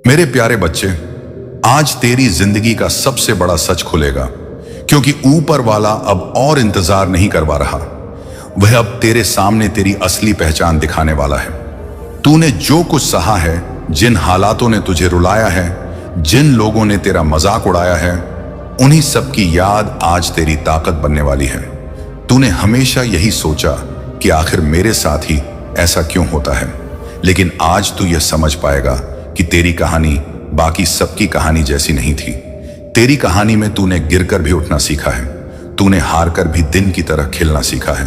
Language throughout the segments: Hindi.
मेरे प्यारे बच्चे, आज तेरी जिंदगी का सबसे बड़ा सच खुलेगा, क्योंकि ऊपर वाला अब और इंतजार नहीं करवा रहा। वह अब तेरे सामने तेरी असली पहचान दिखाने वाला है। तूने जो कुछ सहा है, जिन हालातों ने तुझे रुलाया है, जिन लोगों ने तेरा मजाक उड़ाया है, उन्हीं सब की याद आज तेरी ताकत बनने वाली है। तूने हमेशा यही सोचा कि आखिर मेरे साथ ही ऐसा क्यों होता है, लेकिन आज तू यह समझ पाएगा कि तेरी कहानी बाकी सबकी कहानी जैसी नहीं थी। तेरी कहानी में तूने गिरकर भी उठना सीखा है, तूने हारकर भी दिन की तरह खिलना सीखा है,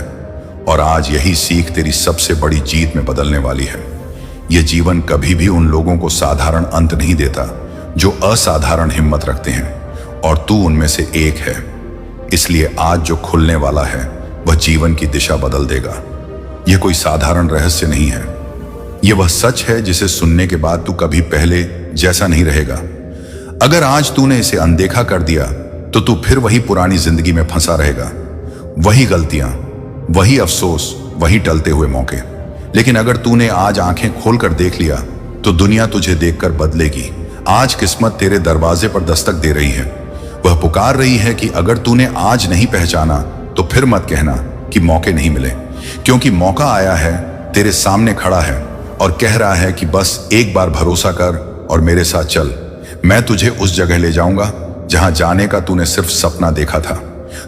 और आज यही सीख तेरी सबसे बड़ी जीत में बदलने वाली है। यह जीवन कभी भी उन लोगों को साधारण अंत नहीं देता जो असाधारण हिम्मत रखते हैं, और तू उनमें से एक है। इसलिए आज जो खुलने वाला है वह जीवन की दिशा बदल देगा। यह कोई साधारण रहस्य नहीं है, यह वह सच है जिसे सुनने के बाद तू कभी पहले जैसा नहीं रहेगा। अगर आज तूने इसे अनदेखा कर दिया तो तू फिर वही पुरानी जिंदगी में फंसा रहेगा। वही गलतियां, वही अफसोस, वही टलते हुए मौके। लेकिन अगर तूने आज आंखें खोलकर देख लिया तो दुनिया तुझे देखकर बदलेगी। आज किस्मत तेरे दरवाजे पर दस्तक दे रही है। वह पुकार रही है कि अगर तूने आज नहीं पहचाना तो फिर मत कहना कि मौके नहीं मिले, क्योंकि मौका आया है, तेरे सामने खड़ा है और कह रहा है कि बस एक बार भरोसा कर और मेरे साथ चल। मैं तुझे उस जगह ले जाऊंगा जहां जाने का तूने सिर्फ सपना देखा था।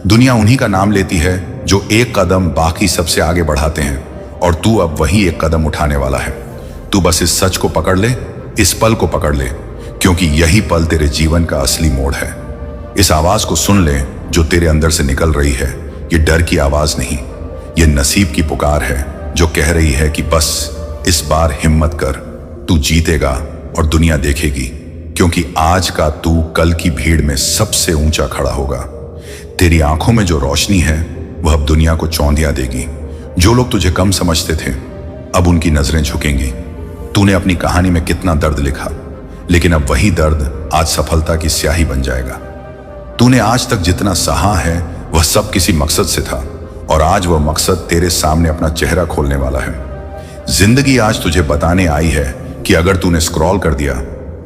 दुनिया उन्हीं का नाम लेती है जो एक कदम बाकी सबसे आगे बढ़ाते हैं, और तू अब वही एक कदम उठाने वाला है। तू बस इस सच को पकड़ ले, इस पल को पकड़ ले, क्योंकि यही पल तेरे जीवन का असली मोड़ है। इस आवाज को सुन ले जो तेरे अंदर से निकल रही है। ये डर की आवाज नहीं, ये नसीब की पुकार है जो कह रही है कि बस इस बार हिम्मत कर, तू जीतेगा और दुनिया देखेगी, क्योंकि आज का तू कल की भीड़ में सबसे ऊंचा खड़ा होगा। तेरी आंखों में जो रोशनी है वह अब दुनिया को चौंधिया देगी। जो लोग तुझे कम समझते थे अब उनकी नजरें झुकेंगी। तूने अपनी कहानी में कितना दर्द लिखा, लेकिन अब वही दर्द आज सफलता की स्याही बन जाएगा। तूने आज तक जितना सहा है वह सब किसी मकसद से था, और आज वह मकसद तेरे सामने अपना चेहरा खोलने वाला है। जिंदगी आज तुझे बताने आई है कि अगर तूने स्क्रॉल कर दिया,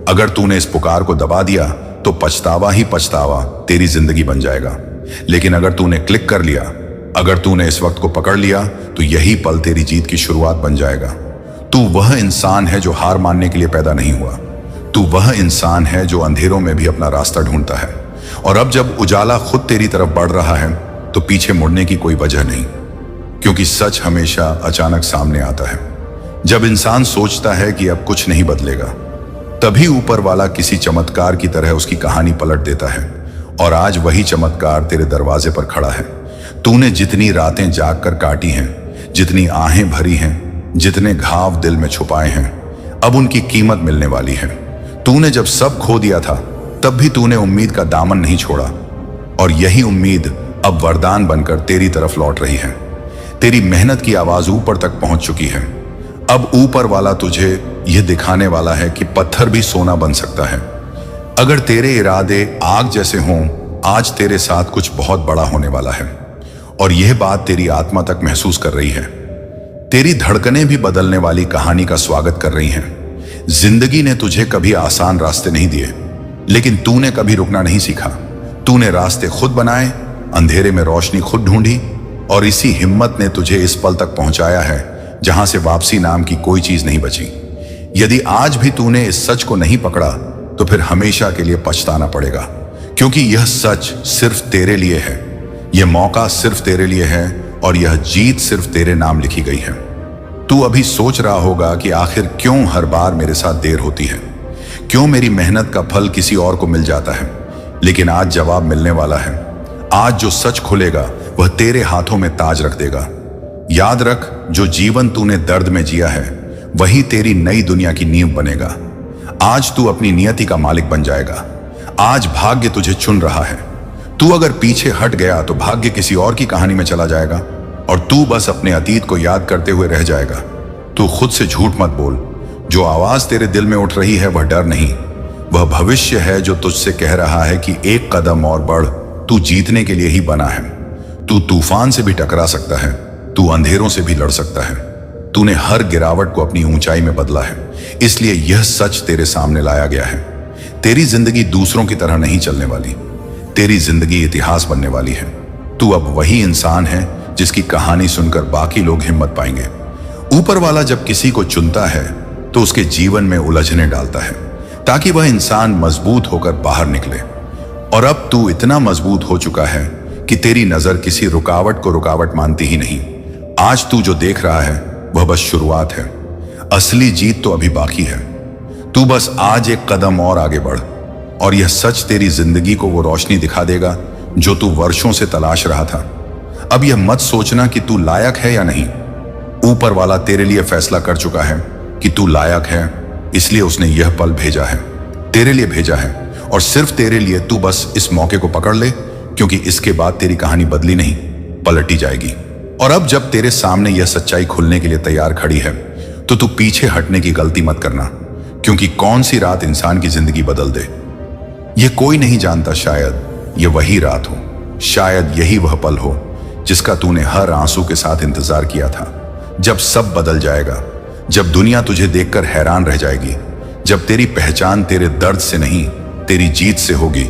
अगर तूने इस पुकार को दबा दिया तो पछतावा ही पछतावा तेरी जिंदगी बन जाएगा। लेकिन अगर तूने क्लिक कर लिया, अगर तूने इस वक्त को पकड़ लिया, तो यही पल तेरी जीत की शुरुआत बन जाएगा। तू वह इंसान है जो हार मानने के लिए पैदा नहीं हुआ। तू वह इंसान है जो अंधेरों में भी अपना रास्ता ढूंढता है, और अब जब उजाला खुद तेरी तरफ बढ़ रहा है तो पीछे मुड़ने की कोई वजह नहीं, क्योंकि सच हमेशा अचानक सामने आता है। जब इंसान सोचता है कि अब कुछ नहीं बदलेगा, तभी ऊपर वाला किसी चमत्कार की तरह उसकी कहानी पलट देता है, और आज वही चमत्कार तेरे दरवाजे पर खड़ा है। तूने जितनी रातें जागकर काटी हैं, जितनी आहें भरी हैं, जितने घाव दिल में छुपाए हैं, अब उनकी कीमत मिलने वाली है। तूने जब सब खो दिया था तब भी तूने उम्मीद का दामन नहीं छोड़ा, और यही उम्मीद अब वरदान बनकर तेरी तरफ लौट रही है। तेरी मेहनत की आवाज ऊपर तक पहुंच चुकी है। अब ऊपर वाला तुझे यह दिखाने वाला है कि पत्थर भी सोना बन सकता है। अगर तेरे इरादे आग जैसे हों, आज तेरे साथ कुछ बहुत बड़ा होने वाला है, और यह बात तेरी आत्मा तक महसूस कर रही है। तेरी धड़कनें भी बदलने वाली कहानी का स्वागत कर रही हैं। जिंदगी ने तुझे कभी आसान रास्ते नहीं दिए, लेकिन तूने कभी रुकना नहीं सीखा। तूने रास्ते खुद बनाए, अंधेरे में रोशनी खुद ढूंढी, और इसी हिम्मत ने तुझे इस पल तक पहुंचाया है जहां से वापसी नाम की कोई चीज नहीं बची। यदि आज भी तूने इस सच को नहीं पकड़ा तो फिर हमेशा के लिए पछताना पड़ेगा, क्योंकि यह सच सिर्फ तेरे लिए है, यह मौका सिर्फ तेरे लिए है, और यह जीत सिर्फ तेरे नाम लिखी गई है। तू अभी सोच रहा होगा कि आखिर क्यों हर बार मेरे साथ देर होती है, क्यों मेरी मेहनत का फल किसी और को मिल जाता है। लेकिन आज जवाब मिलने वाला है। आज जो सच खुलेगा वह तेरे हाथों में ताज रख देगा। याद रख, जो जीवन तूने दर्द में जिया है वही तेरी नई दुनिया की नींव बनेगा। आज तू अपनी नियति का मालिक बन जाएगा। आज भाग्य तुझे चुन रहा है। तू अगर पीछे हट गया तो भाग्य किसी और की कहानी में चला जाएगा, और तू बस अपने अतीत को याद करते हुए रह जाएगा। तू खुद से झूठ मत बोल। जो आवाज तेरे दिल में उठ रही है वह डर नहीं, वह भविष्य है जो तुझसे कह रहा है कि एक कदम और बढ़, तू जीतने के लिए ही बना है। तू तूफान से भी टकरा सकता है, तू अंधेरों से भी लड़ सकता है। तूने हर गिरावट को अपनी ऊंचाई में बदला है, इसलिए यह सच तेरे सामने लाया गया है। तेरी जिंदगी दूसरों की तरह नहीं चलने वाली। तेरी जिंदगी इतिहास बनने वाली है। तू अब वही इंसान है जिसकी कहानी सुनकर बाकी लोग हिम्मत पाएंगे। ऊपर वाला जब किसी को चुनता है तो उसके जीवन में उलझने डालता है ताकि वह इंसान मजबूत होकर बाहर निकले। और अब तू इतना मजबूत हो चुका है कि तेरी नजर किसी रुकावट को रुकावट मानती ही नहीं। आज तू जो देख रहा है वह बस शुरुआत है। असली जीत तो अभी बाकी है। तू बस आज एक कदम और आगे बढ़ और यह सच तेरी जिंदगी को वो रोशनी दिखा देगा जो तू वर्षों से तलाश रहा था। अब यह मत सोचना कि तू लायक है या नहीं। ऊपर वाला तेरे लिए फैसला कर चुका है कि तू लायक है, इसलिए उसने यह पल भेजा है, तेरे लिए भेजा है और सिर्फ तेरे लिए। तू बस इस मौके को पकड़ ले, क्योंकि इसके बाद तेरी कहानी बदली नहीं, पलटी जाएगी। और अब जब तेरे सामने यह सच्चाई खुलने के लिए तैयार खड़ी है तो तू पीछे हटने की गलती मत करना, क्योंकि कौन सी रात इंसान की जिंदगी बदल दे यह कोई नहीं जानता। शायद यह वही रात हो, शायद यही वह पल हो जिसका तूने हर आंसू के साथ इंतजार किया था। जब सब बदल जाएगा, जब दुनिया तुझे देखकर हैरान रह जाएगी, जब तेरी पहचान तेरे दर्द से नहीं तेरी जीत से होगी।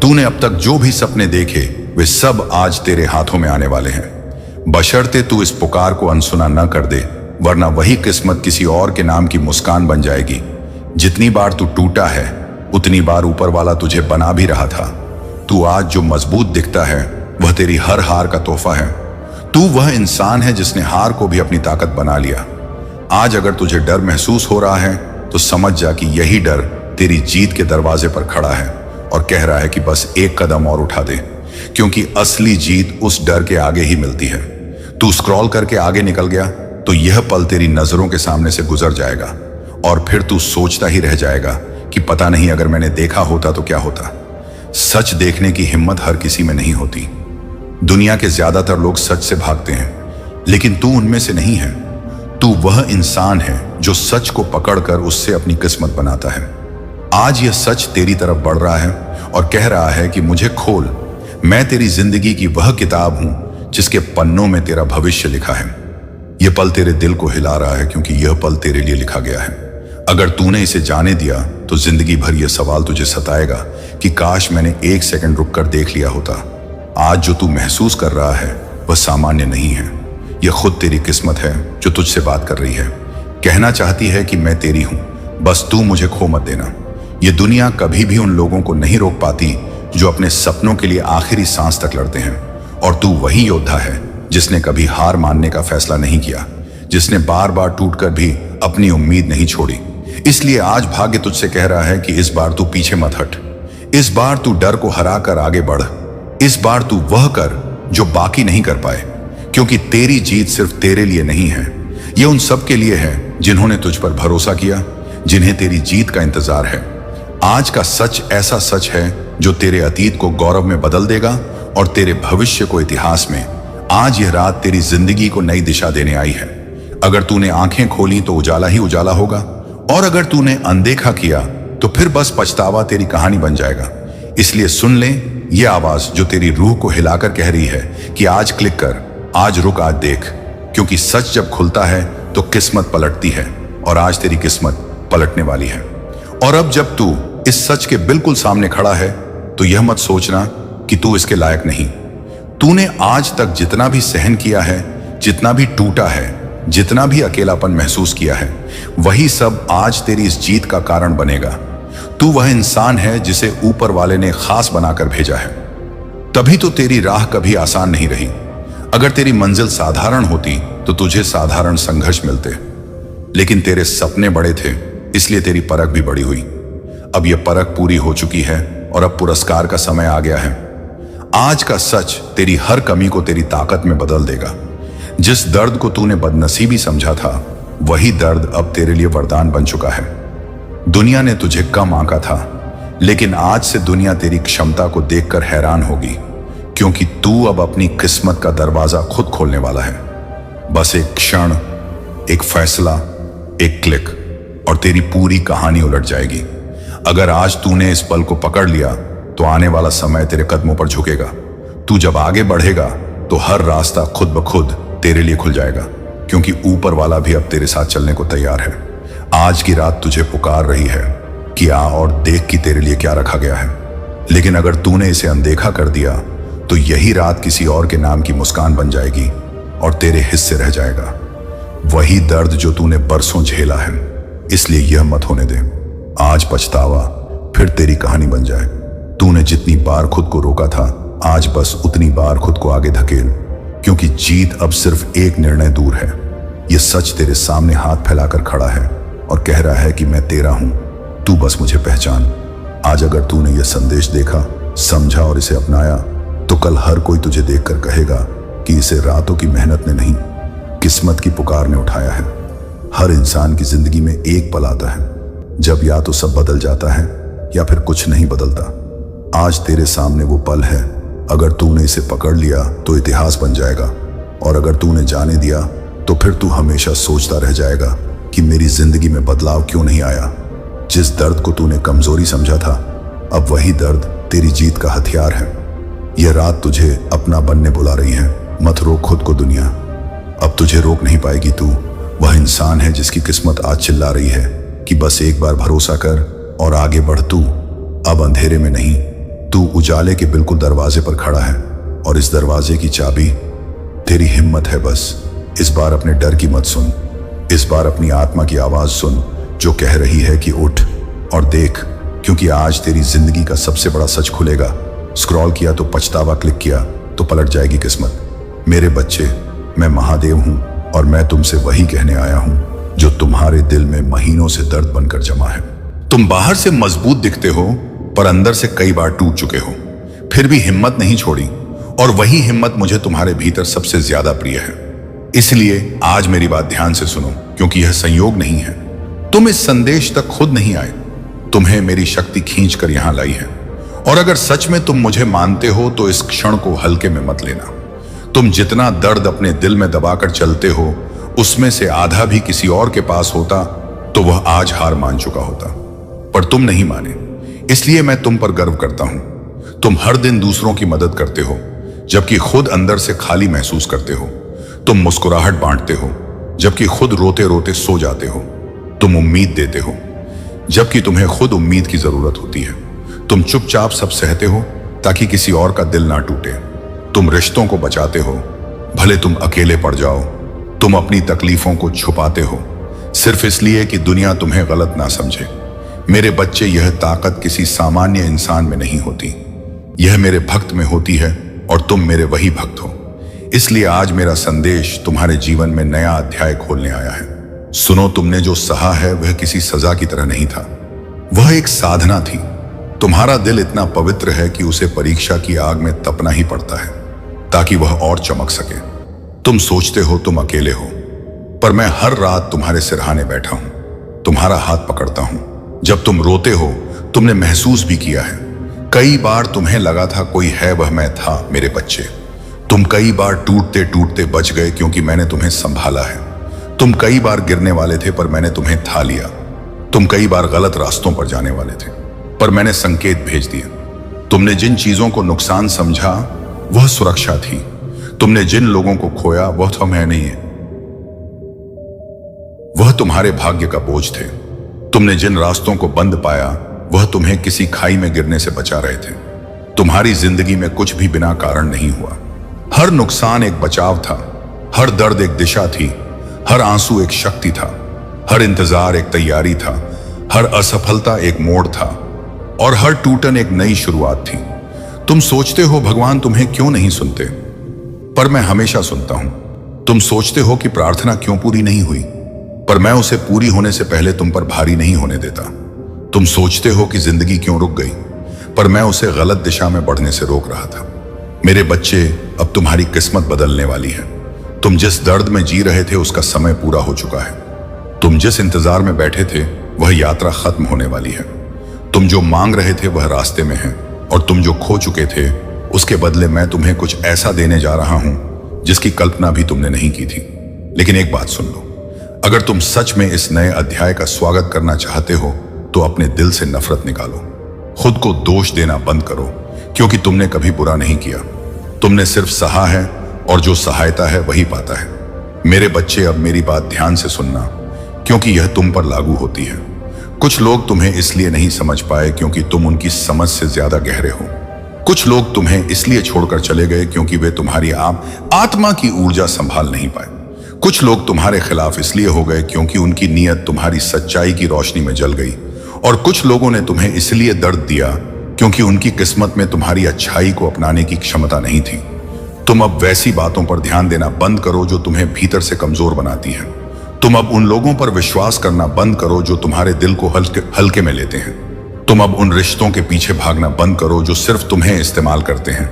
तूने अब तक जो भी सपने देखे वे सब आज तेरे हाथों में आने वाले हैं, बशर्ते तू इस पुकार को अनसुना न कर दे, वरना वही किस्मत किसी और के नाम की मुस्कान बन जाएगी। जितनी बार तू टूटा है उतनी बार ऊपर वाला तुझे बना भी रहा था। तू आज जो मजबूत दिखता है वह तेरी हर हार का तोहफा है। तू वह इंसान है जिसने हार को भी अपनी ताकत बना लिया। आज अगर तुझे डर महसूस हो रहा है तो समझ जा कि यही डर तेरी जीत के दरवाजे पर खड़ा है और कह रहा है कि बस एक कदम और उठा दे, क्योंकि असली जीत उस डर के आगे ही मिलती है। तू स्क्रॉल करके आगे निकल गया तो यह पल तेरी नजरों के सामने से गुजर जाएगा और फिर तू सोचता ही रह जाएगा कि पता नहीं अगर मैंने देखा होता तो क्या होता। सच देखने की हिम्मत हर किसी में नहीं होती। दुनिया के ज्यादातर लोग सच से भागते हैं, लेकिन तू उनमें से नहीं है। तू वह इंसान है जो सच को पकड़कर उससे अपनी किस्मत बनाता है। आज यह सच तेरी तरफ बढ़ रहा है और कह रहा है कि मुझे खोल, मैं तेरी जिंदगी की वह किताब हूं जिसके पन्नों में तेरा भविष्य लिखा है। यह पल तेरे दिल को हिला रहा है, क्योंकि यह पल तेरे लिए लिखा गया है। अगर तूने इसे जाने दिया तो जिंदगी भर यह सवाल तुझे सताएगा कि काश मैंने एक सेकंड रुक कर देख लिया होता। आज जो तू महसूस कर रहा है वह सामान्य नहीं है। यह खुद तेरी किस्मत है जो तुझसे बात कर रही है, कहना चाहती है कि मैं तेरी हूं, बस तू मुझे खो मत देना। यह दुनिया कभी भी उन लोगों को नहीं रोक पाती जो अपने सपनों के लिए आखिरी सांस तक लड़ते हैं। और तू वही योद्धा है जिसने कभी हार मानने का फैसला नहीं किया, जिसने बार बार टूटकर भी अपनी उम्मीद नहीं छोड़ी। इसलिए आज भाग्य तुझसे कह रहा है कि इस बार तू पीछे मत हट। इस बार तू डर को हराकर आगे बढ़। इस बार तू वह कर जो बाकी नहीं कर पाए, क्योंकि तेरी जीत सिर्फ तेरे लिए नहीं है, यह उन सब के लिए है जिन्होंने तुझ पर भरोसा किया, जिन्हें तेरी जीत का इंतजार है। आज का सच ऐसा सच है जो तेरे अतीत को गौरव में बदल देगा और तेरे भविष्य को इतिहास में। आज यह रात तेरी जिंदगी को नई दिशा देने आई है। अगर तूने आंखें खोली तो उजाला ही उजाला होगा, और अगर तूने अनदेखा किया तो फिर बस पछतावा तेरी कहानी बन जाएगा। इसलिए सुन ले ये आवाज जो तेरी रूह को हिलाकर कह रही है कि आज क्लिक कर, आज रुक, आज देख, क्योंकि सच जब खुलता है तो किस्मत पलटती है, और आज तेरी किस्मत पलटने वाली है। और अब जब तू इस सच के बिल्कुल सामने खड़ा है तो यह मत सोचना कि तू इसके लायक नहीं। तूने आज तक जितना भी सहन किया है, जितना भी टूटा है, जितना भी अकेलापन महसूस किया है, वही सब आज तेरी इस जीत का कारण बनेगा। तू वह इंसान है जिसे ऊपर वाले ने खास बनाकर भेजा है। तभी तो तेरी राह कभी आसान नहीं रही। अगर तेरी मंजिल साधारण होती तो तुझे साधारण संघर्ष मिलते, लेकिन तेरे सपने बड़े थे, इसलिए तेरी परख भी बड़ी हुई। अब यह परख पूरी हो चुकी है और अब पुरस्कार का समय आ गया है। आज का सच तेरी हर कमी को तेरी ताकत में बदल देगा। जिस दर्द को तूने बदनसीबी समझा था, वही दर्द अब तेरे लिए वरदान बन चुका है। दुनिया ने तुझे कम आंका था, लेकिन आज से दुनिया तेरी क्षमता को देखकर हैरान होगी, क्योंकि तू अब अपनी किस्मत का दरवाजा खुद खोलने वाला है। बस एक क्षण, एक फैसला, एक क्लिक, और तेरी पूरी कहानी उलट जाएगी। अगर आज तूने इस पल को पकड़ लिया तो आने वाला समय तेरे कदमों पर झुकेगा। तू जब आगे बढ़ेगा तो हर रास्ता खुद ब खुद तेरे लिए खुल जाएगा, क्योंकि ऊपर वाला भी अब तेरे साथ चलने को तैयार है। आज की रात तुझे पुकार रही है कि आ और देख कि तेरे लिए क्या रखा गया है। लेकिन अगर तूने इसे अनदेखा कर दिया तो यही रात किसी और के नाम की मुस्कान बन जाएगी और तेरे हिस्से रह जाएगा वही दर्द जो तूने बरसों झेला है। इसलिए यह मत होने दे। आज पछतावा फिर तेरी कहानी बन जाए। तूने जितनी बार खुद को रोका था, आज बस उतनी बार खुद को आगे धकेल, क्योंकि जीत अब सिर्फ एक निर्णय दूर है। यह सच तेरे सामने हाथ फैलाकर खड़ा है और कह रहा है कि मैं तेरा हूं, तू बस मुझे पहचान। आज अगर तूने यह संदेश देखा, समझा और इसे अपनाया, तो कल हर कोई तुझे देखकर कहेगा कि इसे रातों की मेहनत ने नहीं, किस्मत की पुकार ने उठाया है। हर इंसान की जिंदगी में एक पल आता है जब या तो सब बदल जाता है या फिर कुछ नहीं बदलता। आज तेरे सामने वो पल है। अगर तूने इसे पकड़ लिया तो इतिहास बन जाएगा, और अगर तूने जाने दिया तो फिर तू हमेशा सोचता रह जाएगा कि मेरी जिंदगी में बदलाव क्यों नहीं आया। जिस दर्द को तूने कमजोरी समझा था, अब वही दर्द तेरी जीत का हथियार है। यह रात तुझे अपना बनने बुला रही है। मत रोक खुद को दुनिया, अब तुझे रोक नहीं पाएगी। तू वह इंसान है जिसकी किस्मत आज चिल्ला रही है कि बस एक बार भरोसा कर और आगे बढ़। तू अब अंधेरे में नहीं, तू उजाले के बिल्कुल दरवाजे पर खड़ा है, और इस दरवाजे की चाबी तेरी हिम्मत है। बस इस बार अपने डर की मत सुन, इस बार अपनी आत्मा की आवाज सुन जो कह रही है कि उठ और देख, क्योंकि आज तेरी जिंदगी का सबसे बड़ा सच खुलेगा। स्क्रॉल किया तो पछतावा, क्लिक किया तो पलट जाएगी किस्मत। मेरे बच्चे, मैं महादेव हूं और मैं तुमसे वही कहने आया हूं जो तुम्हारे दिल में महीनों से दर्द बनकर जमा है। तुम बाहर से मजबूत दिखते हो पर अंदर से कई बार टूट चुके हो, फिर भी हिम्मत नहीं छोड़ी, और वही हिम्मत मुझे तुम्हारे भीतर सबसे ज्यादा प्रिय है। इसलिए आज मेरी बात ध्यान से सुनो, क्योंकि यह संयोग नहीं है। तुम इस संदेश तक खुद नहीं आए, तुम्हें मेरी शक्ति खींच कर यहां लाई है। और अगर सच में तुम मुझे मानते हो तो इस क्षण को हल्के में मत लेना। तुम जितना दर्द अपने दिल में दबाकर चलते हो, उसमें से आधा भी किसी और के पास होता तो वह आज हार मान चुका होता, पर तुम नहीं माने। इसलिए मैं तुम पर गर्व करता हूं। तुम हर दिन दूसरों की मदद करते हो, जबकि खुद अंदर से खाली महसूस करते हो। तुम मुस्कुराहट बांटते हो, जबकि खुद रोते रोते सो जाते हो। तुम उम्मीद देते हो, जबकि तुम्हें खुद उम्मीद की जरूरत होती है। तुम चुपचाप सब सहते हो ताकि किसी और का दिल ना टूटे। तुम रिश्तों को बचाते हो, भले तुम अकेले पड़ जाओ। तुम अपनी तकलीफों को छुपाते हो, सिर्फ इसलिए कि दुनिया तुम्हें गलत ना समझे। मेरे बच्चे, यह ताकत किसी सामान्य इंसान में नहीं होती, यह मेरे भक्त में होती है, और तुम मेरे वही भक्त हो। इसलिए आज मेरा संदेश तुम्हारे जीवन में नया अध्याय खोलने आया है। सुनो, तुमने जो सहा है वह किसी सजा की तरह नहीं था, वह एक साधना थी। तुम्हारा दिल इतना पवित्र है कि उसे परीक्षा की आग में तपना ही पड़ता है ताकि वह और चमक सके। तुम सोचते हो तुम अकेले हो, पर मैं हर रात तुम्हारे सिरहाने बैठा हूं, तुम्हारा हाथ पकड़ता हूं। जब तुम रोते हो, तुमने महसूस भी किया है। कई बार तुम्हें लगा था कोई है, वह मैं था। मेरे बच्चे, तुम कई बार टूटते टूटते बच गए क्योंकि मैंने तुम्हें संभाला है। तुम कई बार गिरने वाले थे पर मैंने तुम्हें था लिया। तुम कई बार गलत रास्तों पर जाने वाले थे पर मैंने संकेत भेज दिए। तुमने जिन चीजों को नुकसान समझा वह सुरक्षा थी। तुमने जिन लोगों को खोया वह तुम्हें नहीं है, वह तुम्हारे भाग्य का बोझ थे। तुमने जिन रास्तों को बंद पाया वह तुम्हें किसी खाई में गिरने से बचा रहे थे। तुम्हारी जिंदगी में कुछ भी बिना कारण नहीं हुआ। हर नुकसान एक बचाव था, हर दर्द एक दिशा थी, हर आंसू एक शक्ति था, हर इंतजार एक तैयारी था, हर असफलता एक मोड़ था, और हर टूटन एक नई शुरुआत थी। तुम सोचते हो भगवान तुम्हें क्यों नहीं सुनते, पर मैं हमेशा सुनता हूं। तुम सोचते हो कि प्रार्थना क्यों पूरी नहीं हुई, पर मैं उसे पूरी होने से पहले तुम पर भारी नहीं होने देता। तुम सोचते हो कि जिंदगी क्यों रुक गई, पर मैं उसे गलत दिशा में बढ़ने से रोक रहा था। मेरे बच्चे, अब तुम्हारी किस्मत बदलने वाली है। तुम जिस दर्द में जी रहे थे उसका समय पूरा हो चुका है। तुम जिस इंतजार में बैठे थे वह यात्रा खत्म होने वाली है। तुम जो मांग रहे थे वह रास्ते में है, और तुम जो खो चुके थे उसके बदले मैं तुम्हें कुछ ऐसा देने जा रहा हूं जिसकी कल्पना भी तुमने नहीं की थी। लेकिन एक बात सुन लो, अगर तुम सच में इस नए अध्याय का स्वागत करना चाहते हो तो अपने दिल से नफरत निकालो। खुद को दोष देना बंद करो, क्योंकि तुमने कभी बुरा नहीं किया। तुमने सिर्फ सहा है, और जो सहायता है वही पाता है। मेरे बच्चे, अब मेरी बात ध्यान से सुनना, क्योंकि यह तुम पर लागू होती है। कुछ लोग तुम्हें इसलिए नहीं समझ पाए क्योंकि तुम उनकी समझ से ज्यादा गहरे हो। कुछ लोग तुम्हें इसलिए छोड़कर चले गए क्योंकि वे तुम्हारी आत्मा की ऊर्जा संभाल नहीं पाए। कुछ लोग तुम्हारे खिलाफ इसलिए हो गए क्योंकि उनकी नीयत तुम्हारी सच्चाई की रोशनी में जल गई। और कुछ लोगों ने तुम्हें इसलिए दर्द दिया क्योंकि उनकी किस्मत में तुम्हारी अच्छाई को अपनाने की क्षमता नहीं थी। तुम अब वैसी बातों पर ध्यान देना बंद करो जो तुम्हें भीतर से कमजोर बनाती है। तुम अब उन लोगों पर विश्वास करना बंद करो जो तुम्हारे दिल को हल्के में लेते हैं। तुम अब उन रिश्तों के पीछे भागना बंद करो जो सिर्फ तुम्हें इस्तेमाल करते हैं।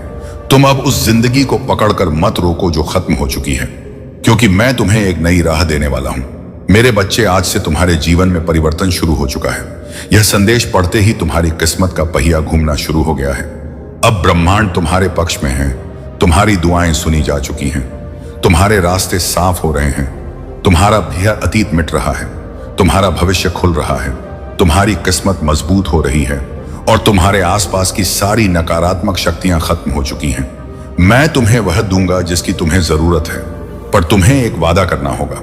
तुम अब उस जिंदगी को पकड़कर मत रोको जो खत्म हो चुकी है, क्योंकि मैं तुम्हें एक नई राह देने वाला हूं। मेरे बच्चे, आज से तुम्हारे जीवन में परिवर्तन शुरू हो चुका है। यह संदेश पढ़ते ही तुम्हारी किस्मत का पहिया घूमना शुरू हो गया है। अब ब्रह्मांड तुम्हारे पक्ष में है। तुम्हारी दुआएं सुनी जा चुकी हैं। तुम्हारे रास्ते साफ हो रहे हैं। तुम्हारा भैया अतीत मिट रहा है। तुम्हारा भविष्य खुल रहा है। तुम्हारी किस्मत मजबूत हो रही है और तुम्हारे आसपास की सारी नकारात्मक शक्तियां खत्म हो चुकी हैं। मैं तुम्हें वह दूंगा जिसकी तुम्हें जरूरत है, पर तुम्हें एक वादा करना होगा।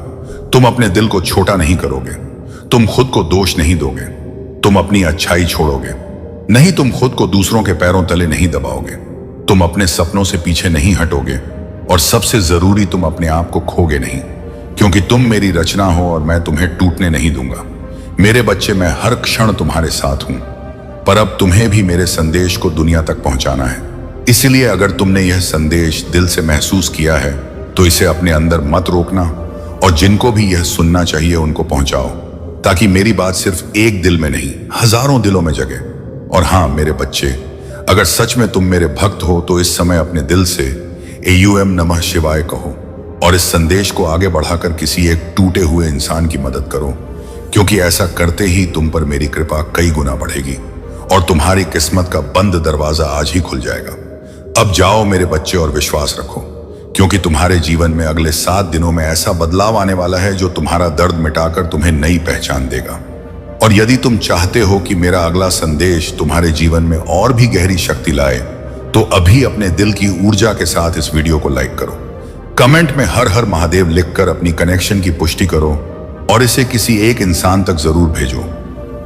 तुम अपने दिल को छोटा नहीं करोगे। तुम खुद को दोष नहीं दोगे। तुम अपनी अच्छाई छोड़ोगे नहीं। तुम खुद को दूसरों के पैरों तले नहीं दबाओगे। तुम अपने सपनों से पीछे नहीं हटोगे। और सबसे जरूरी, तुम अपने आप को खोगे नहीं, क्योंकि तुम मेरी रचना हो और मैं तुम्हें टूटने नहीं दूंगा। मेरे बच्चे, मैं हर क्षण तुम्हारे साथ हूं, पर अब तुम्हें भी मेरे संदेश को दुनिया तक पहुंचाना है। इसलिए अगर तुमने यह संदेश दिल से महसूस किया है तो इसे अपने अंदर मत रोकना, और जिनको भी यह सुनना चाहिए उनको पहुंचाओ, ताकि मेरी बात सिर्फ एक दिल में नहीं, हजारों दिलों में जगे। और हां मेरे बच्चे, अगर सच में तुम मेरे भक्त हो तो इस समय अपने दिल से AUM नमः शिवाय कहो और इस संदेश को आगे बढ़ाकर किसी एक टूटे हुए इंसान की मदद करो, क्योंकि ऐसा करते ही तुम पर मेरी कृपा कई गुना बढ़ेगी और तुम्हारी किस्मत का बंद दरवाजा आज ही खुल जाएगा। अब जाओ मेरे बच्चे और विश्वास रखो, क्योंकि तुम्हारे जीवन में अगले 7 दिनों में ऐसा बदलाव आने वाला है जो तुम्हारा दर्द मिटाकर तुम्हें नई पहचान देगा। और यदि तुम चाहते हो कि मेरा अगला संदेश तुम्हारे जीवन में और भी गहरी शक्ति लाए, तो अभी अपने दिल की ऊर्जा के साथ इस वीडियो को लाइक करो। कमेंट में हर हर महादेव लिखकर अपनी कनेक्शन की पुष्टि करो और इसे किसी एक इंसान तक जरूर भेजो,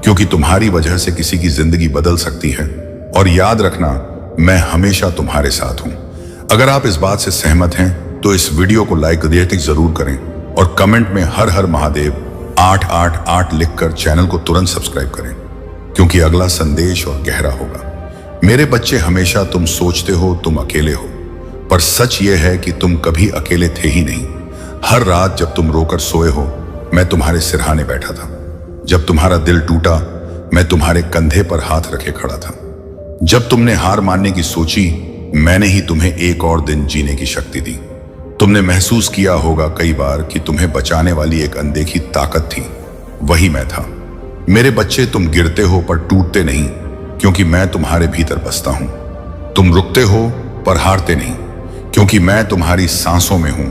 क्योंकि तुम्हारी वजह से किसी की जिंदगी बदल सकती है। और याद रखना, मैं हमेशा तुम्हारे साथ हूं। अगर आप इस बात से सहमत हैं तो इस वीडियो को लाइक जरूर करें और कमेंट में हर हर महादेव 888 लिखकर चैनल को तुरंत सब्सक्राइब करें, क्योंकि अगला संदेश और गहरा होगा। मेरे बच्चे, हमेशा तुम सोचते हो तुम अकेले हो, पर सच यह है कि तुम कभी अकेले थे ही नहीं। हर रात जब तुम रोकर सोए हो, मैं तुम्हारे सिरहाने बैठा था। जब तुम्हारा दिल टूटा, मैं तुम्हारे कंधे पर हाथ रखे खड़ा था। जब तुमने हार मानने की सोची, मैंने ही तुम्हें एक और दिन जीने की शक्ति दी। तुमने महसूस किया होगा कई बार कि तुम्हें बचाने वाली एक अनदेखी ताकत थी, वही मैं था। मेरे बच्चे, तुम गिरते हो पर टूटते नहीं, क्योंकि मैं तुम्हारे भीतर बसता हूं। तुम रुकते हो पर हारते नहीं, क्योंकि मैं तुम्हारी सांसों में हूं।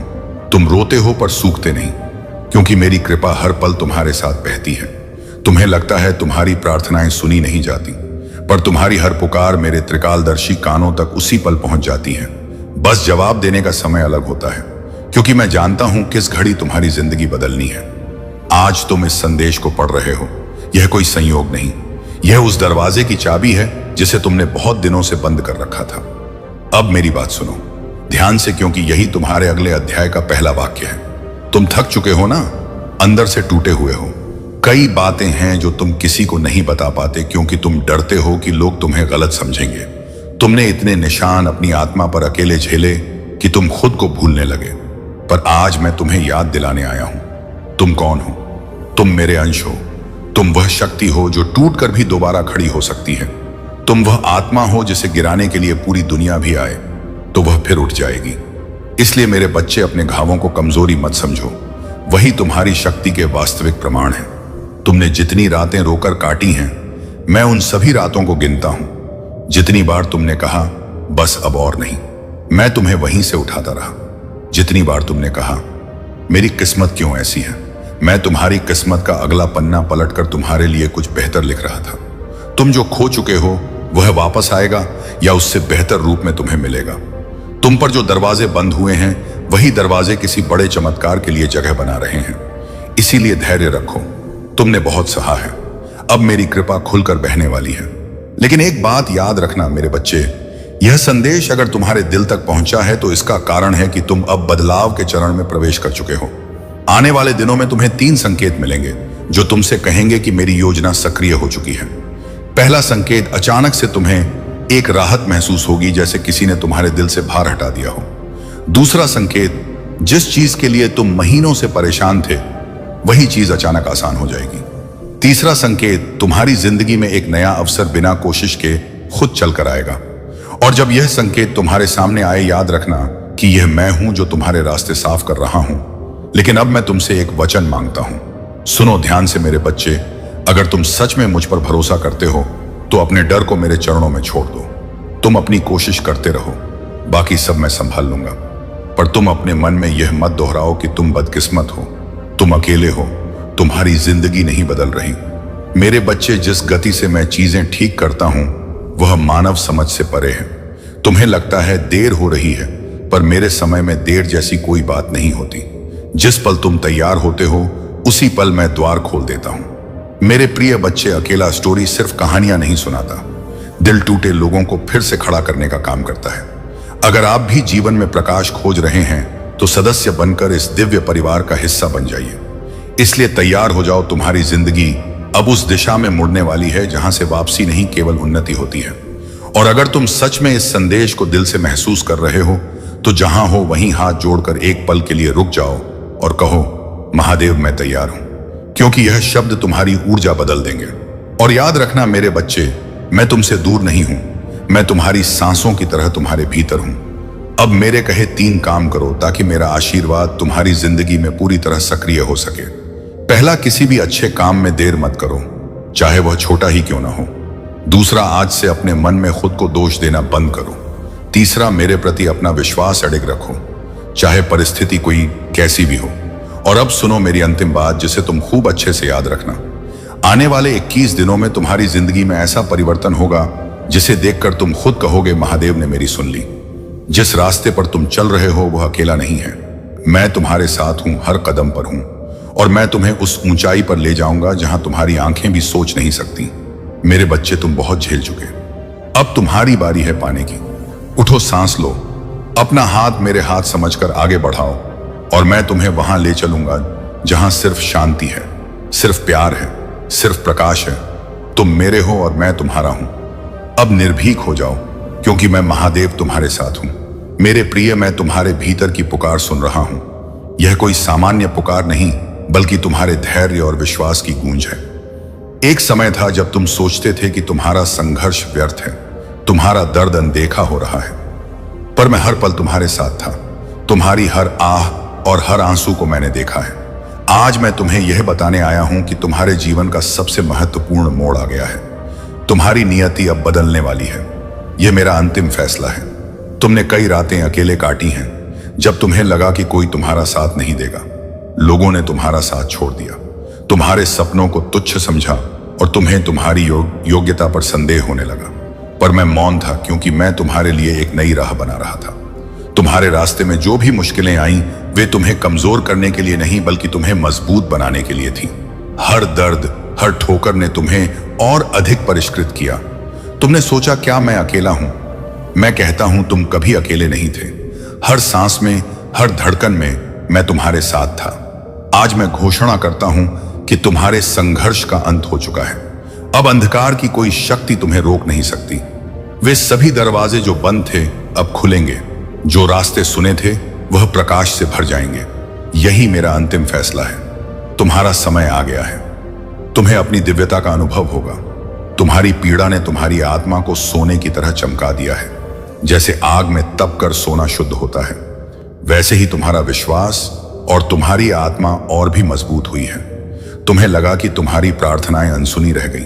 तुम रोते हो पर सूखते नहीं, क्योंकि मेरी कृपा हर पल तुम्हारे साथ बहती है। तुम्हें लगता है तुम्हारी प्रार्थनाएं सुनी नहीं जाती, पर तुम्हारी हर पुकार मेरे त्रिकालदर्शी कानों तक उसी पल पहुंच जाती है। बस जवाब देने का समय अलग होता है, क्योंकि मैं जानता हूं किस घड़ी तुम्हारी जिंदगी बदलनी है। आज तुम इस संदेश को पढ़ रहे हो, यह कोई संयोग नहीं, यह उस दरवाजे की चाबी है जिसे तुमने बहुत दिनों से बंद कर रखा था। अब मेरी बात सुनो ध्यान से, क्योंकि यही तुम्हारे अगले अध्याय का पहला वाक्य है। तुम थक चुके हो ना, अंदर से टूटे हुए हो। कई बातें हैं जो तुम किसी को नहीं बता पाते, क्योंकि तुम डरते हो कि लोग तुम्हें गलत समझेंगे। तुमने इतने निशान अपनी आत्मा पर अकेले झेले कि तुम खुद को भूलने लगे। पर आज मैं तुम्हें याद दिलाने आया हूं, तुम कौन हो। तुम मेरे अंश हो। तुम वह शक्ति हो जो टूटकर भी दोबारा खड़ी हो सकती है। तुम वह आत्मा हो जिसे गिराने के लिए पूरी दुनिया भी आए तो वह फिर उठ जाएगी। इसलिए मेरे बच्चे, अपने घावों को कमजोरी मत समझो, वही तुम्हारी शक्ति के वास्तविक प्रमाण है। तुमने जितनी रातें रोकर काटी हैं, मैं उन सभी रातों को गिनता हूं। जितनी बार तुमने कहा बस अब और नहीं, मैं तुम्हें वहीं से उठाता रहा। जितनी बार तुमने कहा मेरी किस्मत क्यों ऐसी है, मैं तुम्हारी किस्मत का अगला पन्ना पलटकर तुम्हारे लिए कुछ बेहतर लिख रहा था। तुम जो खो चुके हो वह वापस आएगा या उससे बेहतर रूप में तुम्हें मिलेगा। तुम पर जो दरवाजे बंद हुए हैं वही दरवाजे किसी बड़े चमत्कार के लिए जगह बना रहे हैं। इसीलिए धैर्य रखो, तुमने बहुत सहा है, अब मेरी कृपा खुलकर बहने वाली है। लेकिन एक बात याद रखना मेरे बच्चे, यह संदेश अगर तुम्हारे दिल तक पहुंचा है तो इसका कारण है कि तुम अब बदलाव के चरण में प्रवेश कर चुके हो। आने वाले दिनों में तुम्हें 3 संकेत मिलेंगे जो तुमसे कहेंगे कि मेरी योजना सक्रिय हो चुकी है। पहला संकेत, अचानक से तुम्हें एक राहत महसूस होगी, जैसे किसी ने तुम्हारे दिल से भार हटा दिया हो। दूसरा संकेत, जिस चीज के लिए तुम महीनों से परेशान थे वही चीज अचानक आसान हो जाएगी। तीसरा संकेत, तुम्हारी जिंदगी में एक नया अवसर बिना कोशिश के खुद चल कर आएगा। और जब यह संकेत तुम्हारे सामने आए, याद रखना कि यह मैं हूं जो तुम्हारे रास्ते साफ कर रहा हूं। लेकिन अब मैं तुमसे एक वचन मांगता हूं, सुनो ध्यान से मेरे बच्चे। अगर तुम सच में मुझ पर भरोसा करते हो तो अपने डर को मेरे चरणों में छोड़ दो। तुम अपनी कोशिश करते रहो, बाकी सब मैं संभाल लूंगा। पर तुम अपने मन में यह मत दोहराओ कि तुम बदकिस्मत हो, तुम अकेले हो, तुम्हारी जिंदगी नहीं बदल रही। मेरे बच्चे, जिस गति से मैं चीजें ठीक करता हूं वह मानव समझ से परे है। तुम्हें लगता है देर हो रही है, पर मेरे समय में देर जैसी कोई बात नहीं होती। जिस पल तुम तैयार होते हो उसी पल मैं द्वार खोल देता हूं। मेरे प्रिय बच्चे, अकेला स्टोरी सिर्फ कहानियां नहीं सुनाता, दिल टूटे लोगों को फिर से खड़ा करने का काम करता है। अगर आप भी जीवन में प्रकाश खोज रहे हैं तो सदस्य बनकर इस दिव्य परिवार का हिस्सा बन जाइए। इसलिए तैयार हो जाओ, तुम्हारी जिंदगी अब उस दिशा में मुड़ने वाली है जहां से वापसी नहीं केवल उन्नति होती है। और अगर तुम सच में इस संदेश को दिल से महसूस कर रहे हो तो जहां हो वहीं हाथ जोड़कर एक पल के लिए रुक जाओ और कहो, महादेव मैं तैयार हूं, क्योंकि यह शब्द तुम्हारी ऊर्जा बदल देंगे। और याद रखना मेरे बच्चे, मैं तुमसे दूर नहीं हूं, मैं तुम्हारी सांसों की तरह तुम्हारे भीतर हूं। अब मेरे कहे 3 काम करो ताकि मेरा आशीर्वाद तुम्हारी जिंदगी में पूरी तरह सक्रिय हो सके। पहला, किसी भी अच्छे काम में देर मत करो, चाहे वह छोटा ही क्यों ना हो। दूसरा, आज से अपने मन में खुद को दोष देना बंद करो। तीसरा, मेरे प्रति अपना विश्वास अडिग रखो, चाहे परिस्थिति कोई कैसी भी हो। और अब सुनो मेरी अंतिम बात, जिसे तुम खूब अच्छे से याद रखना। आने वाले 21 दिनों में तुम्हारी जिंदगी में ऐसा परिवर्तन होगा जिसे देखकर तुम खुद कहोगे, महादेव ने मेरी सुन ली। जिस रास्ते पर तुम चल रहे हो वह अकेला नहीं है, मैं तुम्हारे साथ हूं, हर कदम पर हूं। और मैं तुम्हें उस ऊंचाई पर ले जाऊंगा जहां तुम्हारी आंखें भी सोच नहीं सकती। मेरे बच्चे, तुम बहुत झेल चुके, अब तुम्हारी बारी है पाने की। उठो, सांस लो, अपना हाथ मेरे हाथ समझकर आगे बढ़ाओ और मैं तुम्हें वहां ले चलूंगा जहां सिर्फ शांति है, सिर्फ प्यार है, सिर्फ प्रकाश है। तुम मेरे हो और मैं तुम्हारा हूं। अब निर्भीक हो जाओ, क्योंकि मैं महादेव तुम्हारे साथ हूं। मेरे प्रिय, मैं तुम्हारे भीतर की पुकार सुन रहा हूं। यह कोई सामान्य पुकार नहीं, बल्कि तुम्हारे धैर्य और विश्वास की गूंज है। एक समय था जब तुम सोचते थे कि तुम्हारा संघर्ष व्यर्थ है, तुम्हारा दर्द अनदेखा हो रहा है, पर मैं हर पल तुम्हारे साथ था। तुम्हारी हर आह और हर आंसू को मैंने देखा है। आज मैं तुम्हें यह बताने आया हूं कि तुम्हारे जीवन का सबसे महत्वपूर्ण मोड़ आ गया है। तुम्हारी नियति अब बदलने वाली है। यह मेरा अंतिम फैसला है। तुमने कई रातें अकेले काटी हैं, जब तुम्हें लगा कि कोई तुम्हारा साथ नहीं देगा। लोगों ने तुम्हारा साथ छोड़ दिया, तुम्हारे सपनों को तुच्छ समझा और तुम्हें तुम्हारी योग्यता पर संदेह होने लगा। पर मैं मौन था, क्योंकि मैं तुम्हारे लिए एक नई राह बना रहा था। तुम्हारे रास्ते में जो भी मुश्किलें आईं, वे तुम्हें कमजोर करने के लिए नहीं, बल्कि तुम्हें मजबूत बनाने के लिए थी। हर दर्द, हर ठोकर ने तुम्हें और अधिक परिष्कृत किया। तुमने सोचा, क्या मैं अकेला हूं? मैं कहता हूं, तुम कभी अकेले नहीं थे। हर सांस में, हर धड़कन में मैं तुम्हारे साथ था। आज मैं घोषणा करता हूं कि तुम्हारे संघर्ष का अंत हो चुका है। अब अंधकार की कोई शक्ति तुम्हें रोक नहीं सकती। वे सभी दरवाजे जो बंद थे अब खुलेंगे, जो रास्ते सुने थे वह प्रकाश से भर जाएंगे। यही मेरा अंतिम फैसला है। तुम्हारा समय आ गया है। तुम्हें अपनी दिव्यता का अनुभव होगा। तुम्हारी पीड़ा ने तुम्हारी आत्मा को सोने की तरह चमका दिया है। जैसे आग में तप कर सोना शुद्ध होता है, वैसे ही तुम्हारा विश्वास और तुम्हारी आत्मा और भी मजबूत हुई है। तुम्हें लगा कि तुम्हारी प्रार्थनाएं अनसुनी रह गई,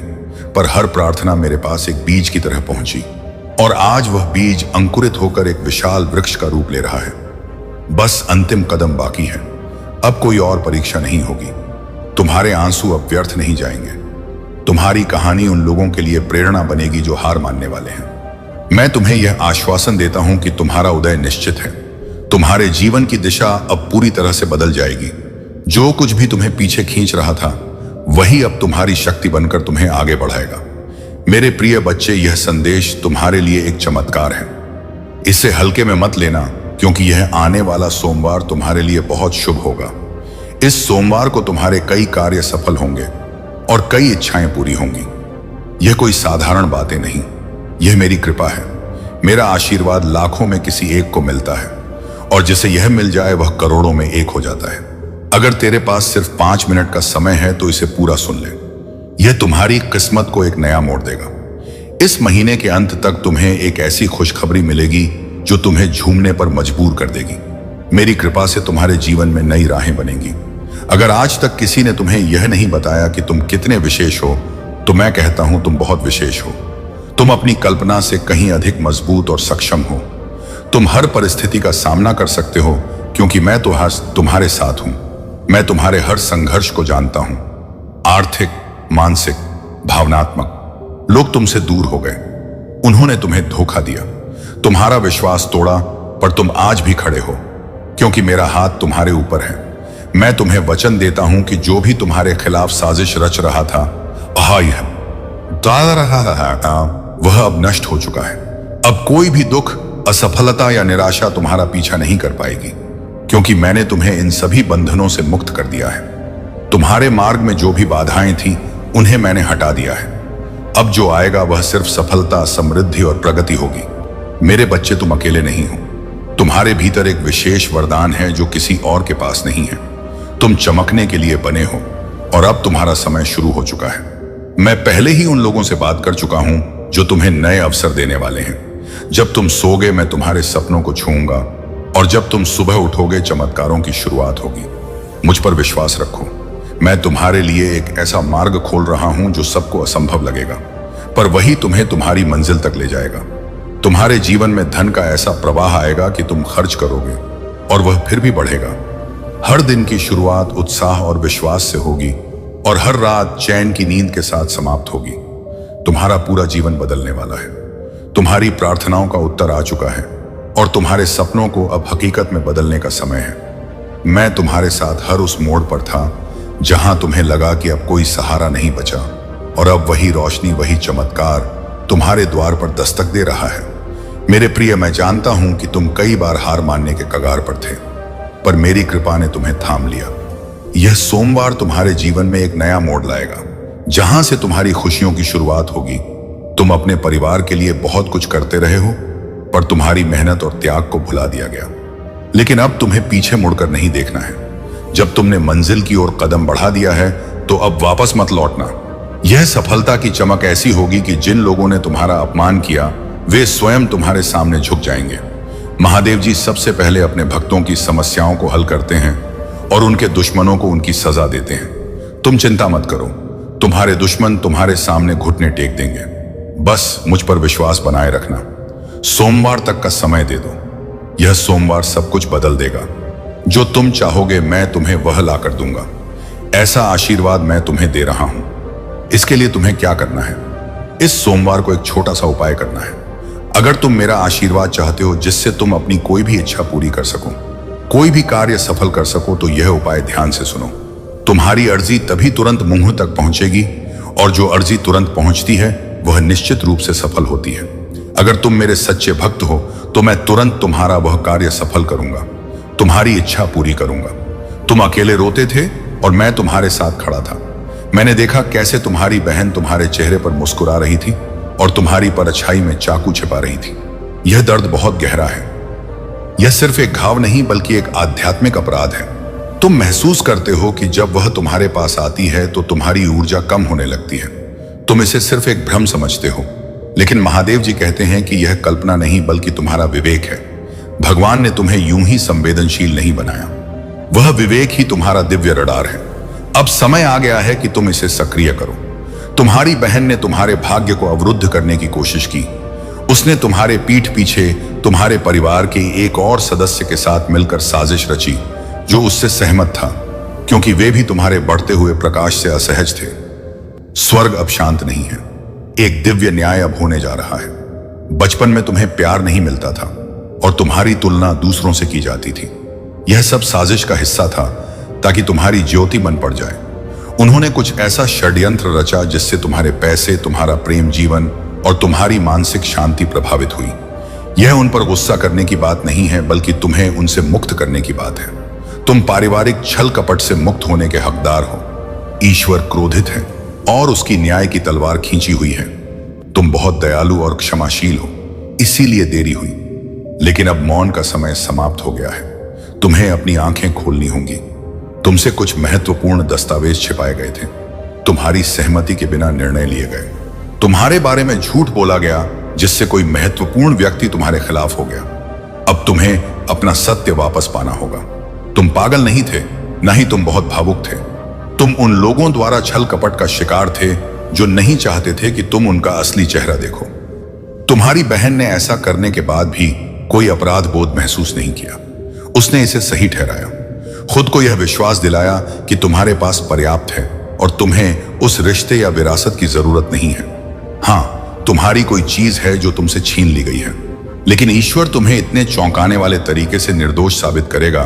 पर हर प्रार्थना मेरे पास एक बीज की तरह पहुंची और आज वह बीज अंकुरित होकर एक विशाल वृक्ष का रूप ले रहा है। बस अंतिम कदम बाकी है। अब कोई और परीक्षा नहीं होगी। तुम्हारे आंसू अब व्यर्थ नहीं जाएंगे। तुम्हारी कहानी उन लोगों के लिए प्रेरणा बनेगी जो हार मानने वाले हैं। मैं तुम्हें यह आश्वासन देता हूं कि तुम्हारा उदय निश्चित है। तुम्हारे जीवन की दिशा अब पूरी तरह से बदल जाएगी। जो कुछ भी तुम्हें पीछे खींच रहा था वही अब तुम्हारी शक्ति बनकर तुम्हें आगे बढ़ाएगा। मेरे प्रिय बच्चे, यह संदेश तुम्हारे लिए एक चमत्कार है। इसे हल्के में मत लेना, क्योंकि यह आने वाला सोमवार तुम्हारे लिए बहुत शुभ होगा। इस सोमवार को तुम्हारे कई कार्य सफल होंगे और कई इच्छाएं पूरी होंगी। यह कोई साधारण बातें नहीं, यह मेरी कृपा है। मेरा आशीर्वाद लाखों में किसी एक को मिलता है, और जिसे यह मिल जाए वह करोड़ों में एक हो जाता है। अगर तेरे पास सिर्फ 5 मिनट का समय है तो इसे पूरा सुन ले। यह तुम्हारी किस्मत को एक नया मोड़ देगा। इस महीने के अंत तक तुम्हें एक ऐसी खुशखबरी मिलेगी जो तुम्हें झूमने पर मजबूर कर देगी। मेरी कृपा से तुम्हारे जीवन में नई राहें बनेंगी। अगर आज तक किसी ने तुम्हें यह नहीं बताया कि तुम कितने विशेष हो, तो मैं कहता हूं तुम बहुत विशेष हो। तुम अपनी कल्पना से कहीं अधिक मजबूत और सक्षम हो। तुम हर परिस्थिति का सामना कर सकते हो, क्योंकि मैं तो तुम्हारे साथ हूं। मैं तुम्हारे हर संघर्ष को जानता हूं। आर्थिक, मानसिक, भावनात्मक। लोग तुमसे दूर हो गए, उन्होंने तुम्हें धोखा दिया, तुम्हारा विश्वास तोड़ा, पर तुम आज भी खड़े हो, क्योंकि मेरा हाथ तुम्हारे ऊपर है। मैं तुम्हें वचन देता हूं कि जो भी तुम्हारे खिलाफ साजिश रच रहा था, वह अब नष्ट हो चुका है। अब कोई भी दुख, असफलता या निराशा तुम्हारा पीछा नहीं कर पाएगी, क्योंकि मैंने तुम्हें इन सभी बंधनों से मुक्त कर दिया है। तुम्हारे मार्ग में जो भी बाधाएं थीं, उन्हें मैंने हटा दिया है। अब जो आएगा वह सिर्फ सफलता, समृद्धि और प्रगति होगी। मेरे बच्चे, तुम अकेले नहीं हो। तुम्हारे भीतर एक विशेष वरदान है जो किसी और के पास नहीं है। तुम चमकने के लिए बने हो, और अब तुम्हारा समय शुरू हो चुका है। मैं पहले ही उन लोगों से बात कर चुका हूं जो तुम्हें नए अवसर देने वाले हैं। जब तुम सोगे मैं तुम्हारे सपनों को छूऊंगा, और जब तुम सुबह उठोगे चमत्कारों की शुरुआत होगी। मुझ पर विश्वास रखो। मैं तुम्हारे लिए एक ऐसा मार्ग खोल रहा हूं जो सबको असंभव लगेगा, पर वही तुम्हें तुम्हारी मंजिल तक ले जाएगा। तुम्हारे जीवन में धन का ऐसा प्रवाह आएगा कि तुम खर्च करोगे और वह फिर भी बढ़ेगा। हर दिन की शुरुआत उत्साह और विश्वास से होगी, और हर रात चैन की नींद के साथ समाप्त होगी। तुम्हारा पूरा जीवन बदलने वाला है। तुम्हारी प्रार्थनाओं का उत्तर आ चुका है, और तुम्हारे सपनों को अब हकीकत में बदलने का समय है। मैं तुम्हारे साथ हर उस मोड़ पर था जहां तुम्हें लगा कि अब कोई सहारा नहीं बचा, और अब वही रोशनी, वही चमत्कार तुम्हारे द्वार पर दस्तक दे रहा है। मेरे प्रिय, मैं जानता हूं कि तुम कई बार हार मानने के कगार पर थे, पर मेरी कृपा ने तुम्हें थाम लिया। यह सोमवार तुम्हारे जीवन में एक नया मोड़ लाएगा, जहां से तुम्हारी खुशियों की शुरुआत होगी। तुम अपने परिवार के लिए बहुत कुछ करते रहे हो, पर तुम्हारी मेहनत और त्याग को भुला दिया गया। लेकिन अब तुम्हें पीछे मुड़कर नहीं देखना है। जब तुमने मंजिल की ओर कदम बढ़ा दिया है, तो अब वापस मत लौटना। यह सफलता की चमक ऐसी होगी कि जिन लोगों ने तुम्हारा अपमान किया, वे स्वयं तुम्हारे सामने झुक जाएंगे। महादेव जी सबसे पहले अपने भक्तों की समस्याओं को हल करते हैं, और उनके दुश्मनों को उनकी सजा देते हैं। तुम चिंता मत करो, तुम्हारे दुश्मन तुम्हारे सामने घुटने टेक देंगे। बस मुझ पर विश्वास बनाए रखना। सोमवार तक का समय दे दो। यह सोमवार सब कुछ बदल देगा। जो तुम चाहोगे मैं तुम्हें वह ला कर दूंगा। ऐसा आशीर्वाद मैं तुम्हें दे रहा हूं। इसके लिए तुम्हें क्या करना है? इस सोमवार को एक छोटा सा उपाय करना है। अगर तुम मेरा आशीर्वाद चाहते हो जिससे तुम अपनी कोई भी इच्छा पूरी कर सको, कोई भी कार्य सफल कर सको, तो यह उपाय ध्यान से सुनो। तुम्हारी अर्जी तभी तुरंत मुंह तक पहुंचेगी, और जो अर्जी तुरंत पहुंचती है वह निश्चित रूप से सफल होती है। अगर तुम मेरे सच्चे भक्त हो तो मैं तुरंत तुम्हारा वह कार्य सफल करूंगा, तुम्हारी इच्छा पूरी करूंगा। तुम अकेले रोते थे और मैं तुम्हारे साथ खड़ा था। मैंने देखा कैसे तुम्हारी बहन तुम्हारे चेहरे पर मुस्कुरा रही थी और तुम्हारी परछाई में चाकू छिपा रही थी। यह दर्द बहुत गहरा है। यह सिर्फ एक घाव नहीं बल्कि एक आध्यात्मिक अपराध है। तुम महसूस करते हो कि जब वह तुम्हारे पास आती है तो तुम्हारी ऊर्जा कम होने लगती है। तुम इसे सिर्फ एक भ्रम समझते हो, लेकिन महादेव जी कहते हैं कि यह कल्पना नहीं बल्कि तुम्हारा विवेक है। भगवान ने तुम्हें यूं ही संवेदनशील नहीं बनाया, वह विवेक ही तुम्हारा दिव्य रडार है। अब समय आ गया है कि तुम इसे सक्रिय करो। तुम्हारी बहन ने तुम्हारे भाग्य को अवरुद्ध करने की कोशिश की। उसने तुम्हारे पीठ पीछे तुम्हारे परिवार के एक और सदस्य के साथ मिलकर साजिश रची जो उससे सहमत था, क्योंकि वे भी तुम्हारे बढ़ते हुए प्रकाश से असहज थे। स्वर्ग अब शांत नहीं है। एक दिव्य न्याय अब होने जा रहा है। बचपन में तुम्हें प्यार नहीं मिलता था और तुम्हारी तुलना दूसरों से की जाती थी। यह सब साजिश का हिस्सा था ताकि तुम्हारी ज्योति बन पड़ जाए। उन्होंने कुछ ऐसा षड्यंत्र रचा जिससे तुम्हारे पैसे, तुम्हारा प्रेम जीवन और तुम्हारी मानसिक शांति प्रभावित हुई। यह उन पर गुस्सा करने की बात नहीं है, बल्कि तुम्हें उनसे मुक्त करने की बात है। तुम पारिवारिक छल कपट से मुक्त होने के हकदार हो। ईश्वर क्रोधित है और उसकी न्याय की तलवार खींची हुई है। तुम बहुत दयालु और क्षमाशील हो, इसीलिए देरी हुई। लेकिन अब मौन का समय समाप्त हो गया है। तुम्हें अपनी आंखें खोलनी होंगी। तुमसे कुछ महत्वपूर्ण दस्तावेज छिपाए गए थे। तुम्हारी सहमति के बिना निर्णय लिए गए। तुम्हारे बारे में झूठ बोला गया जिससे कोई महत्वपूर्ण व्यक्ति तुम्हारे खिलाफ हो गया। अब तुम्हें अपना सत्य वापस पाना होगा। तुम पागल नहीं थे, न ही तुम बहुत भावुक थे। तुम उन लोगों द्वारा छल कपट का शिकार थे जो नहीं चाहते थे कि तुम उनका असली चेहरा देखो। तुम्हारी बहन ने ऐसा करने के बाद भी कोई अपराध बोध महसूस नहीं किया। उसने इसे सही ठहराया, खुद को यह विश्वास दिलाया कि तुम्हारे पास पर्याप्त है और तुम्हें उस रिश्ते या विरासत की जरूरत नहीं है। हाँ, तुम्हारी कोई चीज है जो तुमसे छीन ली गई है, लेकिन ईश्वर तुम्हें इतने चौंकाने वाले तरीके से निर्दोष साबित करेगा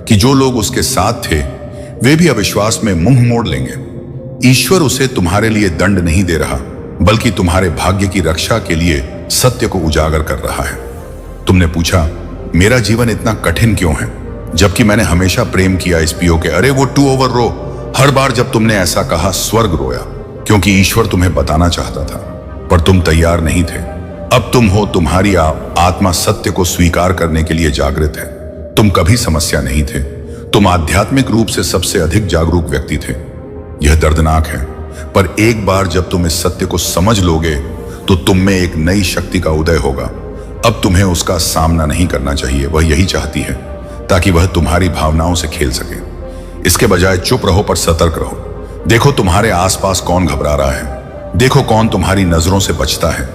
कि जो लोग उसके साथ थे वे भी अविश्वास में मुंह मोड़ लेंगे। ईश्वर उसे तुम्हारे लिए दंड नहीं दे रहा, बल्कि तुम्हारे भाग्य की रक्षा के लिए सत्य को उजागर कर रहा है। तुमने पूछा, मेरा जीवन इतना कठिन क्यों है, जबकि मैंने हमेशा प्रेम किया इस पियो के। अरे वो टू ओवर रो। हर बार जब तुमने ऐसा कहा, स्वर्ग रोया, क्योंकि ईश्वर तुम्हें बताना चाहता था, पर तुम तैयार नहीं थे। अब तुम हो, तुम्हारी आत्मा सत्य को स्वीकार करने के लिए जागृत है। तुम कभी समस्या नहीं थे। तुम आध्यात्मिक रूप से सबसे अधिक जागरूक व्यक्ति थे। यह दर्दनाक है, पर एक बार जब तुम इस सत्य को समझ लोगे तो तुम में एक नई शक्ति का उदय होगा। अब तुम्हें उसका सामना नहीं करना चाहिए। वह यही चाहती है ताकि वह तुम्हारी भावनाओं से खेल सके। इसके बजाय चुप रहो पर सतर्क रहो। देखो तुम्हारे आसपास कौन घबरा रहा है। देखो कौन तुम्हारी नजरों से बचता है।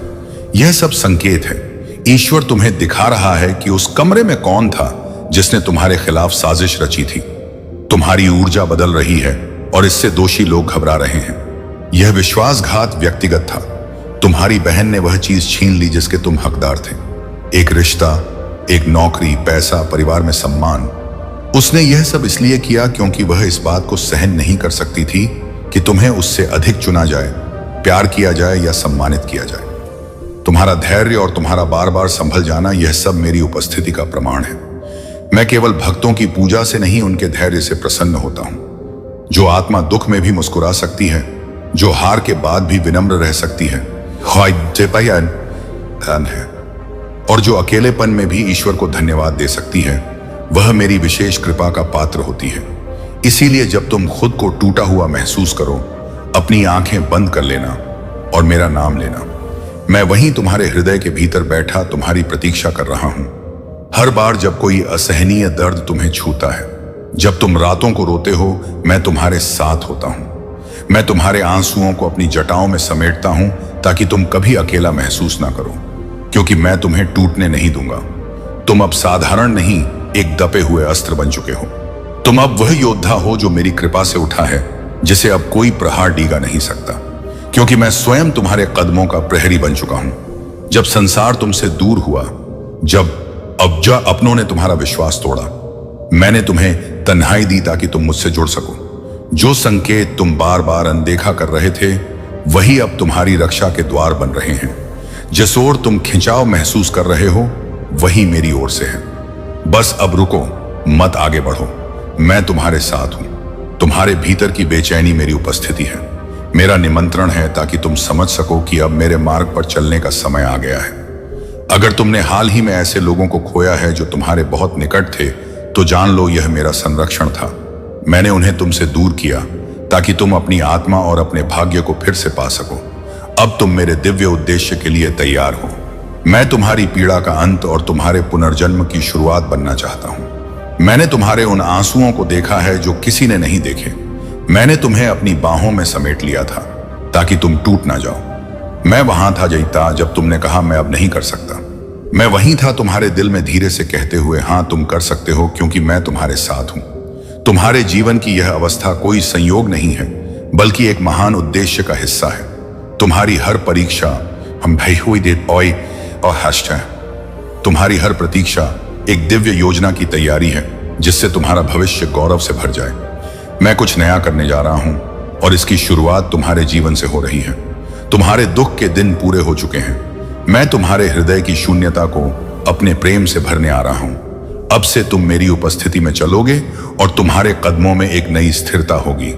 यह सब संकेत है। ईश्वर तुम्हें दिखा रहा है कि उस कमरे में कौन था जिसने तुम्हारे खिलाफ साजिश रची थी। तुम्हारी ऊर्जा बदल रही है और इससे दोषी लोग घबरा रहे हैं। यह विश्वासघात व्यक्तिगत था। तुम्हारी बहन ने वह चीज छीन ली जिसके तुम हकदार थे। एक रिश्ता, एक नौकरी, पैसा, परिवार में सम्मान। उसने यह सब इसलिए किया क्योंकि वह इस बात को सहन नहीं कर सकती थी कि तुम्हें उससे अधिक चुना जाए, प्यार किया जाए या सम्मानित किया जाए। तुम्हारा धैर्य और तुम्हारा बार बार संभल जाना, यह सब मेरी उपस्थिति का प्रमाण है। मैं केवल भक्तों की पूजा से नहीं, उनके धैर्य से प्रसन्न होता हूं। जो आत्मा दुख में भी मुस्कुरा सकती है, जो हार के बाद भी विनम्र रह सकती है, और जो अकेलेपन में भी ईश्वर को धन्यवाद दे सकती है, वह मेरी विशेष कृपा का पात्र होती है। इसीलिए जब तुम खुद को टूटा हुआ महसूस करो, अपनी आंखें बंद कर लेना और मेरा नाम लेना। मैं वहीं तुम्हारे हृदय के भीतर बैठा तुम्हारी प्रतीक्षा कर रहा हूं। हर बार जब कोई असहनीय दर्द तुम्हें छूता है, जब तुम रातों को रोते हो, मैं तुम्हारे साथ होता हूं। मैं तुम्हारे आंसुओं को अपनी जटाओं में समेटता हूं ताकि तुम कभी अकेला महसूस ना करो, क्योंकि मैं तुम्हें टूटने नहीं दूंगा। तुम अब साधारण नहीं, एक दबे हुए अस्त्र बन चुके हो। तुम अब वह योद्धा हो जो मेरी कृपा से उठा है, जिसे अब कोई प्रहार डीगा नहीं सकता, क्योंकि मैं स्वयं तुम्हारे कदमों का प्रहरी बन चुका हूं। जब संसार तुमसे दूर हुआ, जब अपनों ने तुम्हारा विश्वास तोड़ा, मैंने तुम्हें तन्हाई दी ताकि तुम मुझसे जुड़ सको। जो संकेत तुम बार बार अनदेखा कर रहे थे, वही अब तुम्हारी रक्षा के द्वार बन रहे हैं। जिस ओर तुम खिंचाव महसूस कर रहे हो, वही मेरी ओर से है। बस अब रुको, मत आगे बढ़ो। मैं तुम्हारे साथ हूं। तुम्हारे भीतर की बेचैनी मेरी उपस्थिति है, मेरा निमंत्रण है, ताकि तुम समझ सको कि अब मेरे मार्ग पर चलने का समय आ गया है। अगर तुमने हाल ही में ऐसे लोगों को खोया है जो तुम्हारे बहुत निकट थे, तो जान लो यह मेरा संरक्षण था। मैंने उन्हें तुमसे दूर किया ताकि तुम अपनी आत्मा और अपने भाग्य को फिर से पा सको। अब तुम मेरे दिव्य उद्देश्य के लिए तैयार हो। मैं तुम्हारी पीड़ा का अंत और तुम्हारे पुनर्जन्म की शुरुआत बनना चाहता हूं। मैंने तुम्हारे उन आंसुओं को देखा है जो किसी ने नहीं देखे। मैंने तुम्हें अपनी बाहों में समेट लिया था ताकि तुम टूट ना जाओ। मैं वहां था जयता, जब तुमने कहा मैं अब नहीं कर सकता। मैं वहीं था तुम्हारे दिल में धीरे से कहते हुए, हां तुम कर सकते हो, क्योंकि मैं तुम्हारे साथ हूं। तुम्हारे जीवन की यह अवस्था कोई संयोग नहीं है, बल्कि एक महान उद्देश्य का हिस्सा है। तुम्हारी हर परीक्षा हम भई हुई दे और तुम्हारी हर प्रतीक्षा एक दिव्य योजना की तैयारी है जिससे तुम्हारा भविष्य गौरव से भर जाए। मैं कुछ नया करने जा रहा हूं और इसकी शुरुआत तुम्हारे जीवन से हो रही है। तुम्हारे दुख के दिन पूरे हो चुके हैं। मैं तुम्हारे हृदय की शून्यता को अपने प्रेम से भरने आ रहा हूं। अब से तुम मेरी उपस्थिति में चलोगे और तुम्हारे कदमों में एक नई स्थिरता होगी।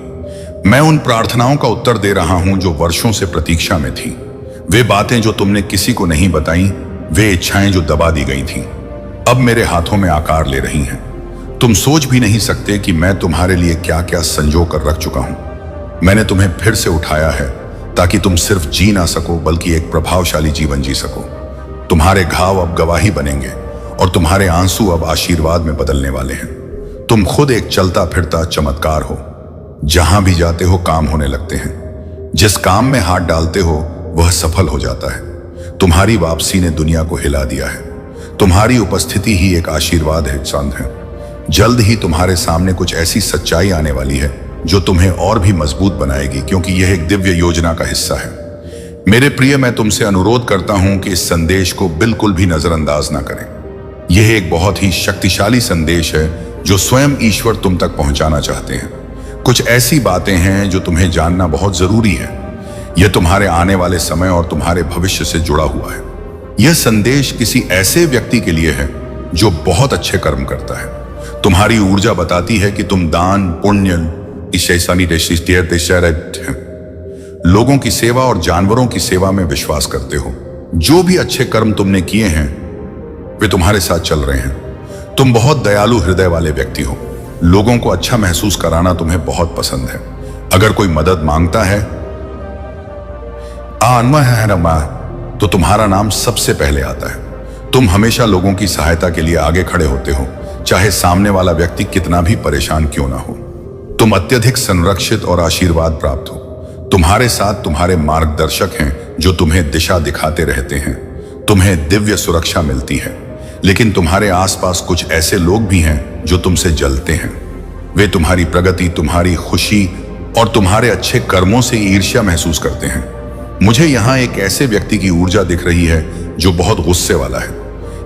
मैं उन प्रार्थनाओं का उत्तर दे रहा हूं जो वर्षों से प्रतीक्षा में थी। वे बातें जो तुमने किसी को नहीं बताई, वे इच्छाएं जो दबा दी गई थीं, अब मेरे हाथों में आकार ले रही हैं। तुम सोच भी नहीं सकते कि मैं तुम्हारे लिए क्या क्या संजो कर रख चुका हूं। मैंने तुम्हें फिर से उठाया है ताकि तुम सिर्फ जी ना सको बल्कि एक प्रभावशाली जीवन जी सको। तुम्हारे घाव अब गवाही बनेंगे और तुम्हारे आंसू अब आशीर्वाद में बदलने वाले हैं। तुम खुद एक चलता फिरता चमत्कार हो। जहां भी जाते हो काम होने लगते हैं। जिस काम में हाथ डालते हो वह सफल हो जाता है। तुम्हारी वापसी ने दुनिया को हिला दिया है। तुम्हारी उपस्थिति ही एक आशीर्वाद है, संत है। जल्द ही तुम्हारे सामने कुछ ऐसी सच्चाई आने वाली है जो तुम्हें और भी मजबूत बनाएगी, क्योंकि यह एक दिव्य योजना का हिस्सा है। मेरे प्रिय, मैं तुमसे अनुरोध करता हूं कि इस संदेश को बिल्कुल भी नजरअंदाज ना करें। यह एक बहुत ही शक्तिशाली संदेश है जो स्वयं ईश्वर तुम तक पहुंचाना चाहते हैं। कुछ ऐसी बातें हैं जो तुम्हें जानना बहुत जरूरी है। यह तुम्हारे आने वाले समय और तुम्हारे भविष्य से जुड़ा हुआ है। यह संदेश किसी ऐसे व्यक्ति के लिए है जो बहुत अच्छे कर्म करता है। तुम्हारी ऊर्जा बताती है कि तुम दान, पुण्य, लोगों की सेवा और जानवरों की सेवा में विश्वास करते हो। जो भी अच्छे कर्म तुमने किए हैं वे तुम्हारे साथ चल रहे हैं। तुम बहुत दयालु हृदय वाले व्यक्ति हो। लोगों को अच्छा महसूस कराना तुम्हें बहुत पसंद है। अगर कोई मदद मांगता है तो तुम्हारा नाम सबसे पहले आता है। तुम हमेशा लोगों की सहायता के लिए आगे खड़े होते हो, चाहे सामने वाला व्यक्ति कितना भी परेशान क्यों ना हो। तुम अत्यधिक संरक्षित और आशीर्वाद प्राप्त हो। तुम्हारे साथ तुम्हारे मार्गदर्शक हैं जो तुम्हें दिशा दिखाते रहते हैं। तुम्हें दिव्य सुरक्षा मिलती है। लेकिन तुम्हारे आसपास कुछ ऐसे लोग भी हैं जो तुमसे जलते हैं। वे तुम्हारी प्रगति, तुम्हारी खुशी और तुम्हारे अच्छे कर्मों से ईर्ष्या महसूस करते हैं। मुझे यहाँ एक ऐसे व्यक्ति की ऊर्जा दिख रही है जो बहुत गुस्से वाला है।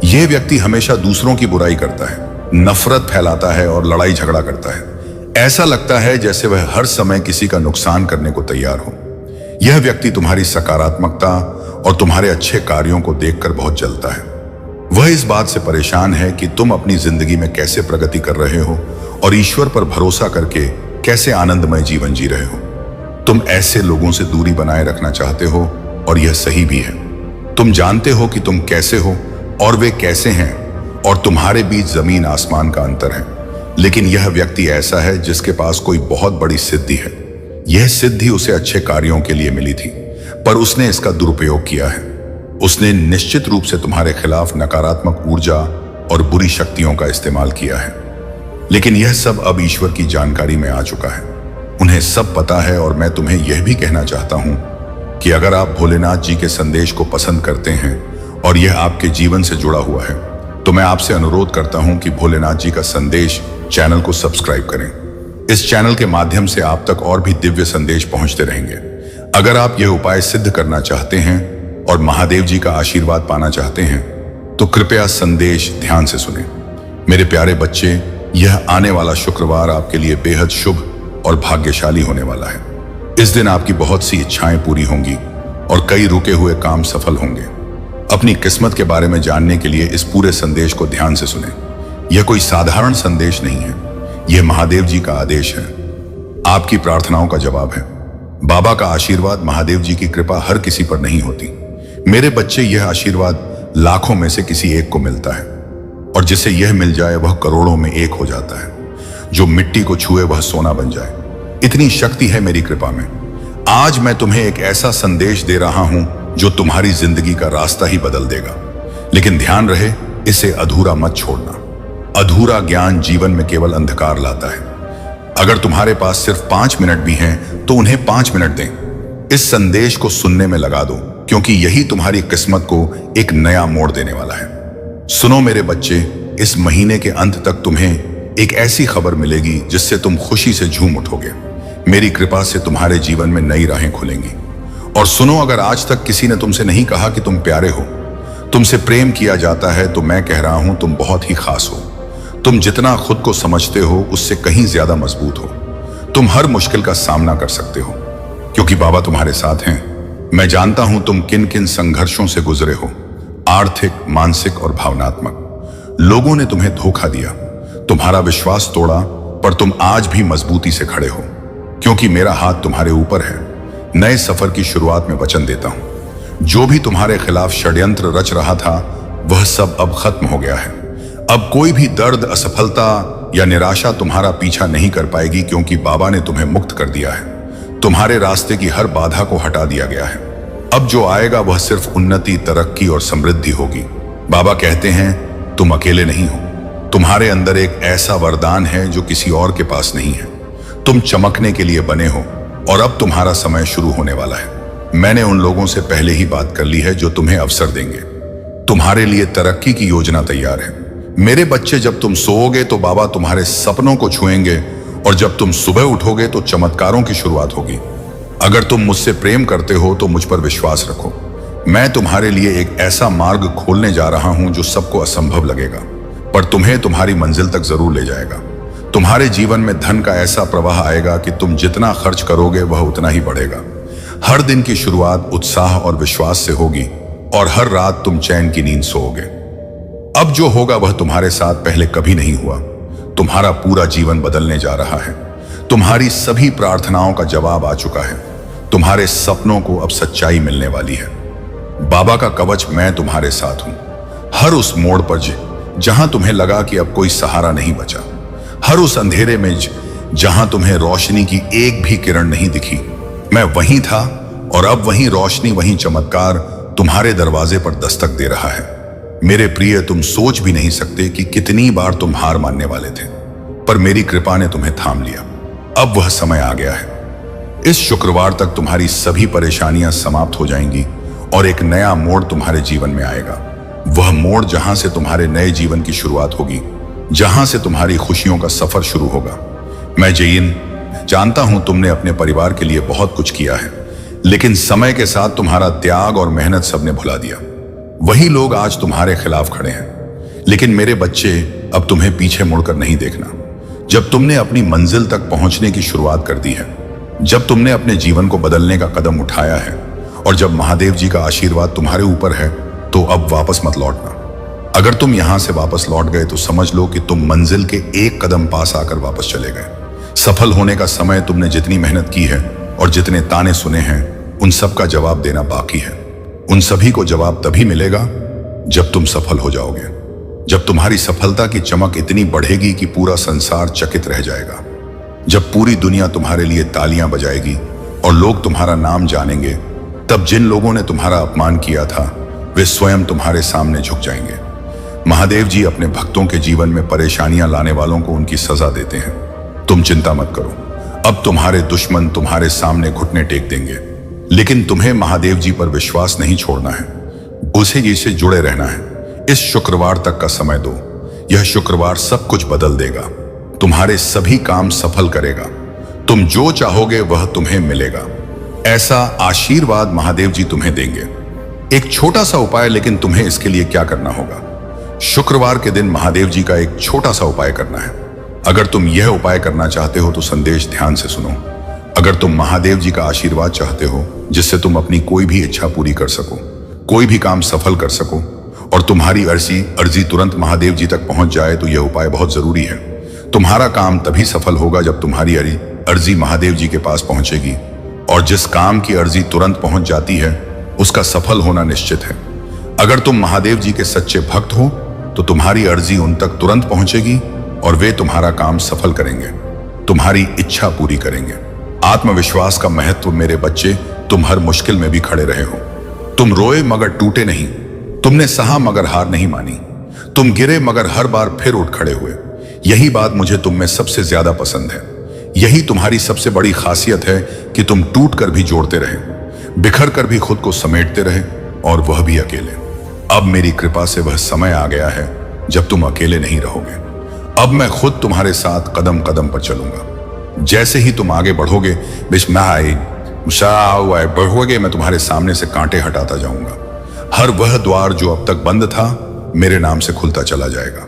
यह व्यक्ति हमेशा दूसरों की बुराई करता है, नफरत फैलाता है और लड़ाई झगड़ा करता है। ऐसा लगता है जैसे वह हर समय किसी का नुकसान करने को तैयार हो। यह व्यक्ति तुम्हारी सकारात्मकता और तुम्हारे अच्छे कार्यों को देखकर बहुत जलता है। वह इस बात से परेशान है कि तुम अपनी जिंदगी में कैसे प्रगति कर रहे हो और ईश्वर पर भरोसा करके कैसे आनंदमय जीवन जी रहे हो। तुम ऐसे लोगों से दूरी बनाए रखना चाहते हो और यह सही भी है। तुम जानते हो कि तुम कैसे हो और वे कैसे हैं, और तुम्हारे बीच जमीन आसमान का अंतर है। लेकिन यह व्यक्ति ऐसा है जिसके पास कोई बहुत बड़ी सिद्धि है। यह सिद्धि उसे अच्छे कार्यों के लिए मिली थी, पर उसने इसका दुरुपयोग किया है। उसने निश्चित रूप से तुम्हारे खिलाफ नकारात्मक ऊर्जा और बुरी शक्तियों का इस्तेमाल किया है। लेकिन यह सब अब ईश्वर की जानकारी में आ चुका है। उन्हें सब पता है। और मैं तुम्हें यह भी कहना चाहता हूं कि अगर आप भोलेनाथ जी के संदेश को पसंद करते हैं और यह आपके जीवन से जुड़ा हुआ है, तो मैं आपसे अनुरोध करता हूं कि भोलेनाथ जी का संदेश चैनल को सब्सक्राइब करें। इस चैनल के माध्यम से आप तक और भी दिव्य संदेश पहुंचते रहेंगे। अगर आप यह उपाय सिद्ध करना चाहते हैं और महादेव जी का आशीर्वाद पाना चाहते हैं, तो कृपया संदेश ध्यान से सुनें। मेरे प्यारे बच्चे, यह आने वाला शुक्रवार आपके लिए बेहद शुभ और भाग्यशाली होने वाला है। इस दिन आपकी बहुत सी इच्छाएं पूरी होंगी और कई रुके हुए काम सफल होंगे। अपनी किस्मत के बारे में जानने के लिए इस पूरे संदेश को ध्यान से सुनें। यह कोई साधारण संदेश नहीं है, यह महादेव जी का आदेश है, आपकी प्रार्थनाओं का जवाब है। बाबा का आशीर्वाद, महादेव जी की कृपा हर किसी पर नहीं होती। मेरे बच्चे, यह आशीर्वाद लाखों में से किसी एक को मिलता है, और जिसे यह मिल जाए वह करोड़ों में एक हो जाता है। जो मिट्टी को छुए वह सोना बन जाए, इतनी शक्ति है मेरी कृपा में। आज मैं तुम्हें एक ऐसा संदेश दे रहा हूं जो तुम्हारी जिंदगी का रास्ता ही बदल देगा। लेकिन ध्यान रहे, इसे अधूरा मत छोड़ना। अधूरा ज्ञान जीवन में केवल अंधकार लाता है। अगर तुम्हारे पास सिर्फ 5 मिनट भी हैं तो उन्हें 5 मिनट दें। इस संदेश को सुनने में लगा दो, क्योंकि यही तुम्हारी किस्मत को एक नया मोड़ देने वाला है। सुनो मेरे बच्चे, इस महीने के अंत तक तुम्हें एक ऐसी खबर मिलेगी जिससे तुम खुशी से झूम उठोगे। मेरी कृपा से तुम्हारे जीवन में नई राहें खुलेंगी। और सुनो, अगर आज तक किसी ने तुमसे नहीं कहा कि तुम प्यारे हो, तुमसे प्रेम किया जाता है तो मैं कह रहा हूं तुम बहुत ही खास हो। तुम जितना खुद को समझते हो उससे कहीं ज्यादा मजबूत हो। तुम हर मुश्किल का सामना कर सकते हो क्योंकि बाबा तुम्हारे साथ हैं। मैं जानता हूं तुम किन किन संघर्षों से गुजरे हो, आर्थिक, मानसिक और भावनात्मक। लोगों ने तुम्हें धोखा दिया, तुम्हारा विश्वास तोड़ा, पर तुम आज भी मजबूती से खड़े हो क्योंकि मेरा हाथ तुम्हारे ऊपर है। नए सफर की शुरुआत में वचन देता हूं, जो भी तुम्हारे खिलाफ षड्यंत्र रच रहा था वह सब अब खत्म हो गया है। अब कोई भी दर्द, असफलता या निराशा तुम्हारा पीछा नहीं कर पाएगी क्योंकि बाबा ने तुम्हें मुक्त कर दिया है। तुम्हारे रास्ते की हर बाधा को हटा दिया गया है। अब जो आएगा वह सिर्फ उन्नति, तरक्की और समृद्धि होगी। बाबा कहते हैं तुम अकेले नहीं हो। तुम्हारे अंदर एक ऐसा वरदान है जो किसी और के पास नहीं है। तुम चमकने के लिए बने हो और अब तुम्हारा समय शुरू होने वाला है। मैंने उन लोगों से पहले ही बात कर ली है जो तुम्हें अवसर देंगे। तुम्हारे लिए तरक्की की योजना तैयार है। मेरे बच्चे, जब तुम सोओगे तो बाबा तुम्हारे सपनों को छुएंगे और जब तुम सुबह उठोगे तो चमत्कारों की शुरुआत होगी। अगर तुम मुझसे प्रेम करते हो तो मुझ पर विश्वास रखो। मैं तुम्हारे लिए एक ऐसा मार्ग खोलने जा रहा हूं जो सबको असंभव लगेगा, पर तुम्हें तुम्हारी मंजिल तक जरूर ले जाएगा। तुम्हारे जीवन में धन का ऐसा प्रवाह आएगा कि तुम जितना खर्च करोगे वह उतना ही बढ़ेगा। हर दिन की शुरुआत उत्साह और विश्वास से होगी और हर रात तुम चैन की नींद सोओगे। अब जो होगा वह तुम्हारे साथ पहले कभी नहीं हुआ। तुम्हारा पूरा जीवन बदलने जा रहा है। तुम्हारी सभी प्रार्थनाओं का जवाब आ चुका है। तुम्हारे सपनों को अब सच्चाई मिलने वाली है। बाबा का कवच मैं तुम्हारे साथ हूं। हर उस मोड़ पर जहां तुम्हें लगा कि अब कोई सहारा नहीं बचा, हर उस अंधेरे में जहां तुम्हें रोशनी की एक भी किरण नहीं दिखी, मैं वहीं था और अब वहीं रोशनी, वहीं चमत्कार तुम्हारे दरवाजे पर दस्तक दे रहा है। मेरे प्रिय, तुम सोच भी नहीं सकते कि कितनी बार तुम हार मानने वाले थे, पर मेरी कृपा ने तुम्हें थाम लिया। अब वह समय आ गया है। इस शुक्रवार तक तुम्हारी सभी परेशानियां समाप्त हो जाएंगी और एक नया मोड़ तुम्हारे जीवन में आएगा। वह मोड़ जहां से तुम्हारे नए जीवन की शुरुआत होगी, जहां से तुम्हारी खुशियों का सफर शुरू होगा। मैं जयिन जानता हूं तुमने अपने परिवार के लिए बहुत कुछ किया है, लेकिन समय के साथ तुम्हारा त्याग और मेहनत सबने भुला दिया। वही लोग आज तुम्हारे खिलाफ खड़े हैं। लेकिन मेरे बच्चे, अब तुम्हें पीछे मुड़कर नहीं देखना। जब तुमने अपनी मंजिल तक पहुंचने की शुरुआत कर दी है, जब तुमने अपने जीवन को बदलने का कदम उठाया है और जब महादेव जी का आशीर्वाद तुम्हारे ऊपर है, तो अब वापस मत लौटना। अगर तुम यहां से वापस लौट गए तो समझ लो कि तुम मंजिल के एक कदम पास आकर वापस चले गए। सफल होने का समय तुमने जितनी मेहनत की है और जितने ताने सुने हैं, उन सब का जवाब देना बाकी है। उन सभी को जवाब तभी मिलेगा जब तुम सफल हो जाओगे, जब तुम्हारी सफलता की चमक इतनी बढ़ेगी कि पूरा संसार चकित रह जाएगा, जब पूरी दुनिया तुम्हारे लिए तालियां बजाएगी और लोग तुम्हारा नाम जानेंगे। तब जिन लोगों ने तुम्हारा अपमान किया था वे स्वयं तुम्हारे सामने झुक जाएंगे। महादेव जी अपने भक्तों के जीवन में परेशानियां लाने वालों को उनकी सजा देते हैं। तुम चिंता मत करो, अब तुम्हारे दुश्मन तुम्हारे सामने घुटने टेक देंगे। लेकिन तुम्हें महादेव जी पर विश्वास नहीं छोड़ना है, उसे जी से जुड़े रहना है। इस शुक्रवार तक का समय दो। यह शुक्रवार सब कुछ बदल देगा, तुम्हारे सभी काम सफल करेगा। तुम जो चाहोगे वह तुम्हें मिलेगा। ऐसा आशीर्वाद महादेव जी तुम्हें देंगे। एक छोटा सा उपाय, लेकिन तुम्हें इसके लिए क्या करना होगा? शुक्रवार के दिन महादेव जी का एक छोटा सा उपाय करना है। अगर तुम यह उपाय करना चाहते हो तो संदेश ध्यान से सुनो। अगर तुम महादेव जी का आशीर्वाद चाहते हो जिससे तुम अपनी कोई भी इच्छा पूरी कर सको, कोई भी काम सफल कर सको और तुम्हारी अर्जी तुरंत महादेव जी तक पहुंच जाए, तो यह उपाय बहुत जरूरी है। तुम्हारा काम तभी सफल होगा जब तुम्हारी अर्जी महादेव जी के पास पहुंचेगी, और जिस काम की अर्जी तुरंत पहुंच जाती है उसका सफल होना निश्चित है। अगर तुम महादेव जी के सच्चे भक्त हो तो तुम्हारी अर्जी उन तक तुरंत पहुंचेगी और वे तुम्हारा काम सफल करेंगे, तुम्हारी इच्छा पूरी करेंगे। आत्मविश्वास का महत्व मेरे बच्चे, तुम हर मुश्किल में भी खड़े रहे हो। तुम रोए मगर टूटे नहीं, तुमने सहा मगर हार नहीं मानी, तुम गिरे मगर हर बार फिर उठ खड़े हुए। यही बात मुझे तुम में सबसे ज्यादा पसंद है। यही तुम्हारी सबसे बड़ी खासियत है कि तुम टूट कर भी जोड़ते रहे, बिखर कर भी खुद को समेटते रहे, और वह भी अकेले। अब मेरी कृपा से वह समय आ गया है जब तुम अकेले नहीं रहोगे। अब मैं खुद तुम्हारे साथ कदम कदम पर चलूंगा। जैसे ही तुम आगे बढ़ोगे, बढ़ोगे, मैं तुम्हारे सामने से कांटे हटाता जाऊंगा। हर वह द्वार जो अब तक बंद था मेरे नाम से खुलता चला जाएगा।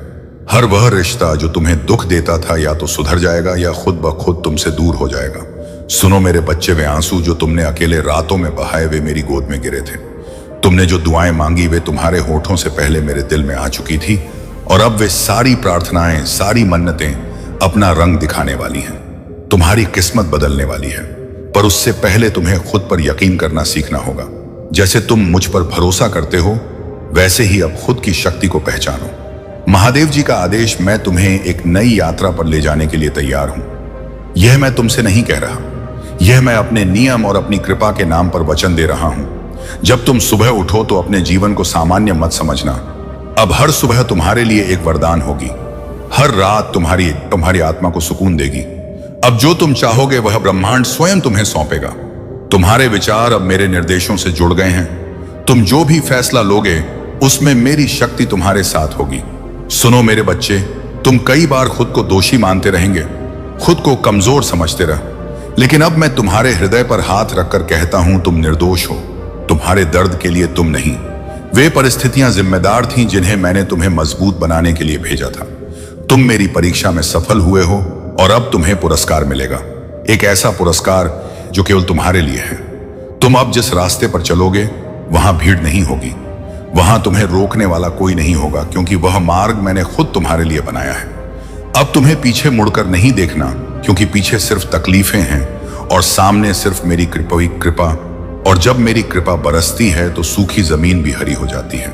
हर वह रिश्ता जो तुम्हें दुख देता था या तो सुधर जाएगा या खुद ब खुद तुमसे दूर हो जाएगा। सुनो मेरे बच्चे, वे आंसू जो तुमने अकेले रातों में बहाए वे मेरी गोद में गिरे थे। तुमने जो दुआएं मांगी वे तुम्हारे होठों से पहले मेरे दिल में आ चुकी थी, और अब वे सारी प्रार्थनाएं, सारी मन्नतें अपना रंग दिखाने वाली हैं। तुम्हारी किस्मत बदलने वाली है, पर उससे पहले तुम्हें खुद पर यकीन करना सीखना होगा। जैसे तुम मुझ पर भरोसा करते हो वैसे ही अब खुद की शक्ति को पहचानो। महादेव जी का आदेश, मैं तुम्हें एक नई यात्रा पर ले जाने के लिए तैयार हूं। यह मैं तुमसे नहीं कह रहा, यह मैं अपने नियम और अपनी कृपा के नाम पर वचन दे रहा हूं। जब तुम सुबह उठो तो अपने जीवन को सामान्य मत समझना। अब हर सुबह तुम्हारे लिए एक वरदान होगी। हर रात तुम्हारी आत्मा को सुकून देगी। अब जो तुम चाहोगे वह ब्रह्मांड स्वयं तुम्हें सौंपेगा। तुम्हारे विचार अब मेरे निर्देशों से जुड़ गए हैं। तुम जो भी फैसला लोगे उसमें मेरी शक्ति तुम्हारे साथ होगी। सुनो मेरे बच्चे, तुम कई बार खुद को दोषी मानते रहेंगे, खुद को कमजोर समझते रह, लेकिन अब मैं तुम्हारे हृदय पर हाथ रखकर कहता हूं तुम निर्दोष हो। तुम्हारे दर्द के लिए तुम नहीं, वे परिस्थितियां जिम्मेदार थीं जिन्हें मैंने तुम्हें मजबूत बनाने के लिए भेजा था। तुम मेरी परीक्षा में सफल हुए हो और अब तुम्हें पुरस्कार मिलेगा, एक ऐसा पुरस्कार जो केवल तुम्हारे लिए है। तुम अब जिस रास्ते पर चलोगे वहां भीड़ नहीं होगी, वहां तुम्हें रोकने वाला कोई नहीं होगा, क्योंकि वह मार्ग मैंने खुद तुम्हारे लिए बनाया है। अब तुम्हें पीछे मुड़कर नहीं देखना, क्योंकि पीछे सिर्फ तकलीफें हैं और सामने सिर्फ मेरी कृपा। और जब मेरी कृपा बरसती है तो सूखी जमीन भी हरी हो जाती है,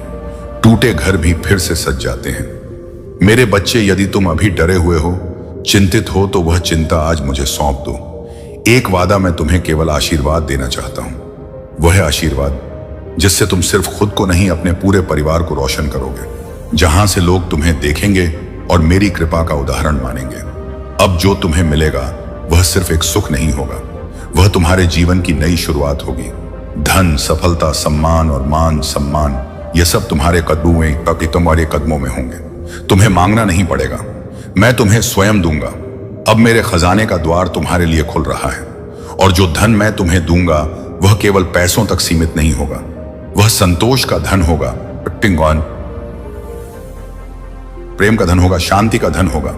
टूटे घर भी फिर से सज जाते हैं। मेरे बच्चे, यदि तुम अभी डरे हुए हो, चिंतित हो, तो वह चिंता आज मुझे सौंप दो। एक वादा मैं तुम्हें केवल आशीर्वाद देना चाहता हूं, वह आशीर्वाद जिससे तुम सिर्फ खुद को नहीं अपने पूरे परिवार को रोशन करोगे, जहां से लोग तुम्हें देखेंगे और मेरी कृपा का उदाहरण मानेंगे। अब जो तुम्हें मिलेगा वह सिर्फ एक सुख नहीं होगा, वह तुम्हारे जीवन की नई शुरुआत होगी। धन, सफलता, सम्मान और मान सम्मान, यह सब तुम्हारे कदमों में होंगे। तुम्हें मांगना नहीं पड़ेगा, मैं तुम्हें स्वयं दूंगा। अब मेरे खजाने का द्वार तुम्हारे लिए खुल रहा है, और जो धन मैं तुम्हें दूंगा वह केवल पैसों तक सीमित नहीं होगा, वह संतोष का धन होगा, प्रेम का धन होगा, शांति का धन होगा।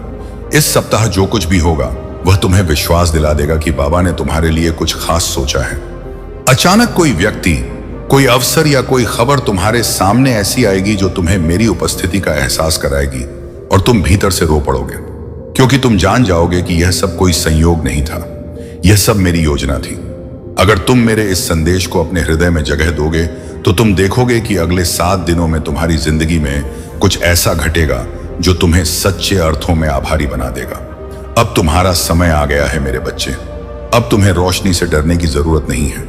इस सप्ताह जो कुछ भी होगा वह तुम्हें विश्वास दिला देगा कि बाबा ने तुम्हारे लिए कुछ खास सोचा है। अचानक कोई व्यक्ति, कोई अवसर या कोई खबर तुम्हारे सामने ऐसी आएगी जो तुम्हें मेरी उपस्थिति का एहसास कराएगी, और तुम भीतर से रो पड़ोगे, क्योंकि तुम जान जाओगे कि यह सब कोई संयोग नहीं था, यह सब मेरी योजना थी। अगर तुम मेरे इस संदेश को अपने हृदय में जगह दोगे तो तुम देखोगे कि अगले 7 दिनों में तुम्हारी जिंदगी में कुछ ऐसा घटेगा जो तुम्हें सच्चे अर्थों में आभारी बना देगा। अब तुम्हारा समय आ गया है मेरे बच्चे। अब तुम्हें रोशनी से डरने की जरूरत नहीं है,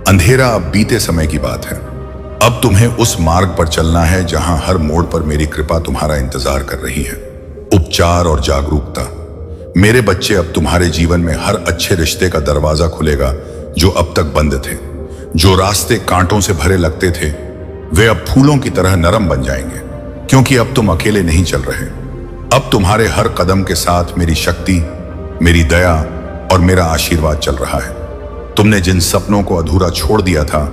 अंधेरा अब बीते समय की बात है। अब तुम्हें उस मार्ग पर चलना है जहां हर मोड़ पर मेरी कृपा तुम्हारा इंतजार कर रही है। उपचार और जागरूकता। मेरे बच्चे, अब तुम्हारे जीवन में हर अच्छे रिश्ते का दरवाजा खुलेगा जो अब तक बंद थे। जो रास्ते कांटों से भरे लगते थे वे अब फूलों की तरह नरम बन जाएंगे, क्योंकि अब तुम अकेले नहीं चल रहे। अब तुम्हारे हर कदम के साथ मेरी शक्ति, मेरी दया और मेरा आशीर्वाद चल रहा है। तुमने जिन सपनों को अधूरा छोड़ दिया था,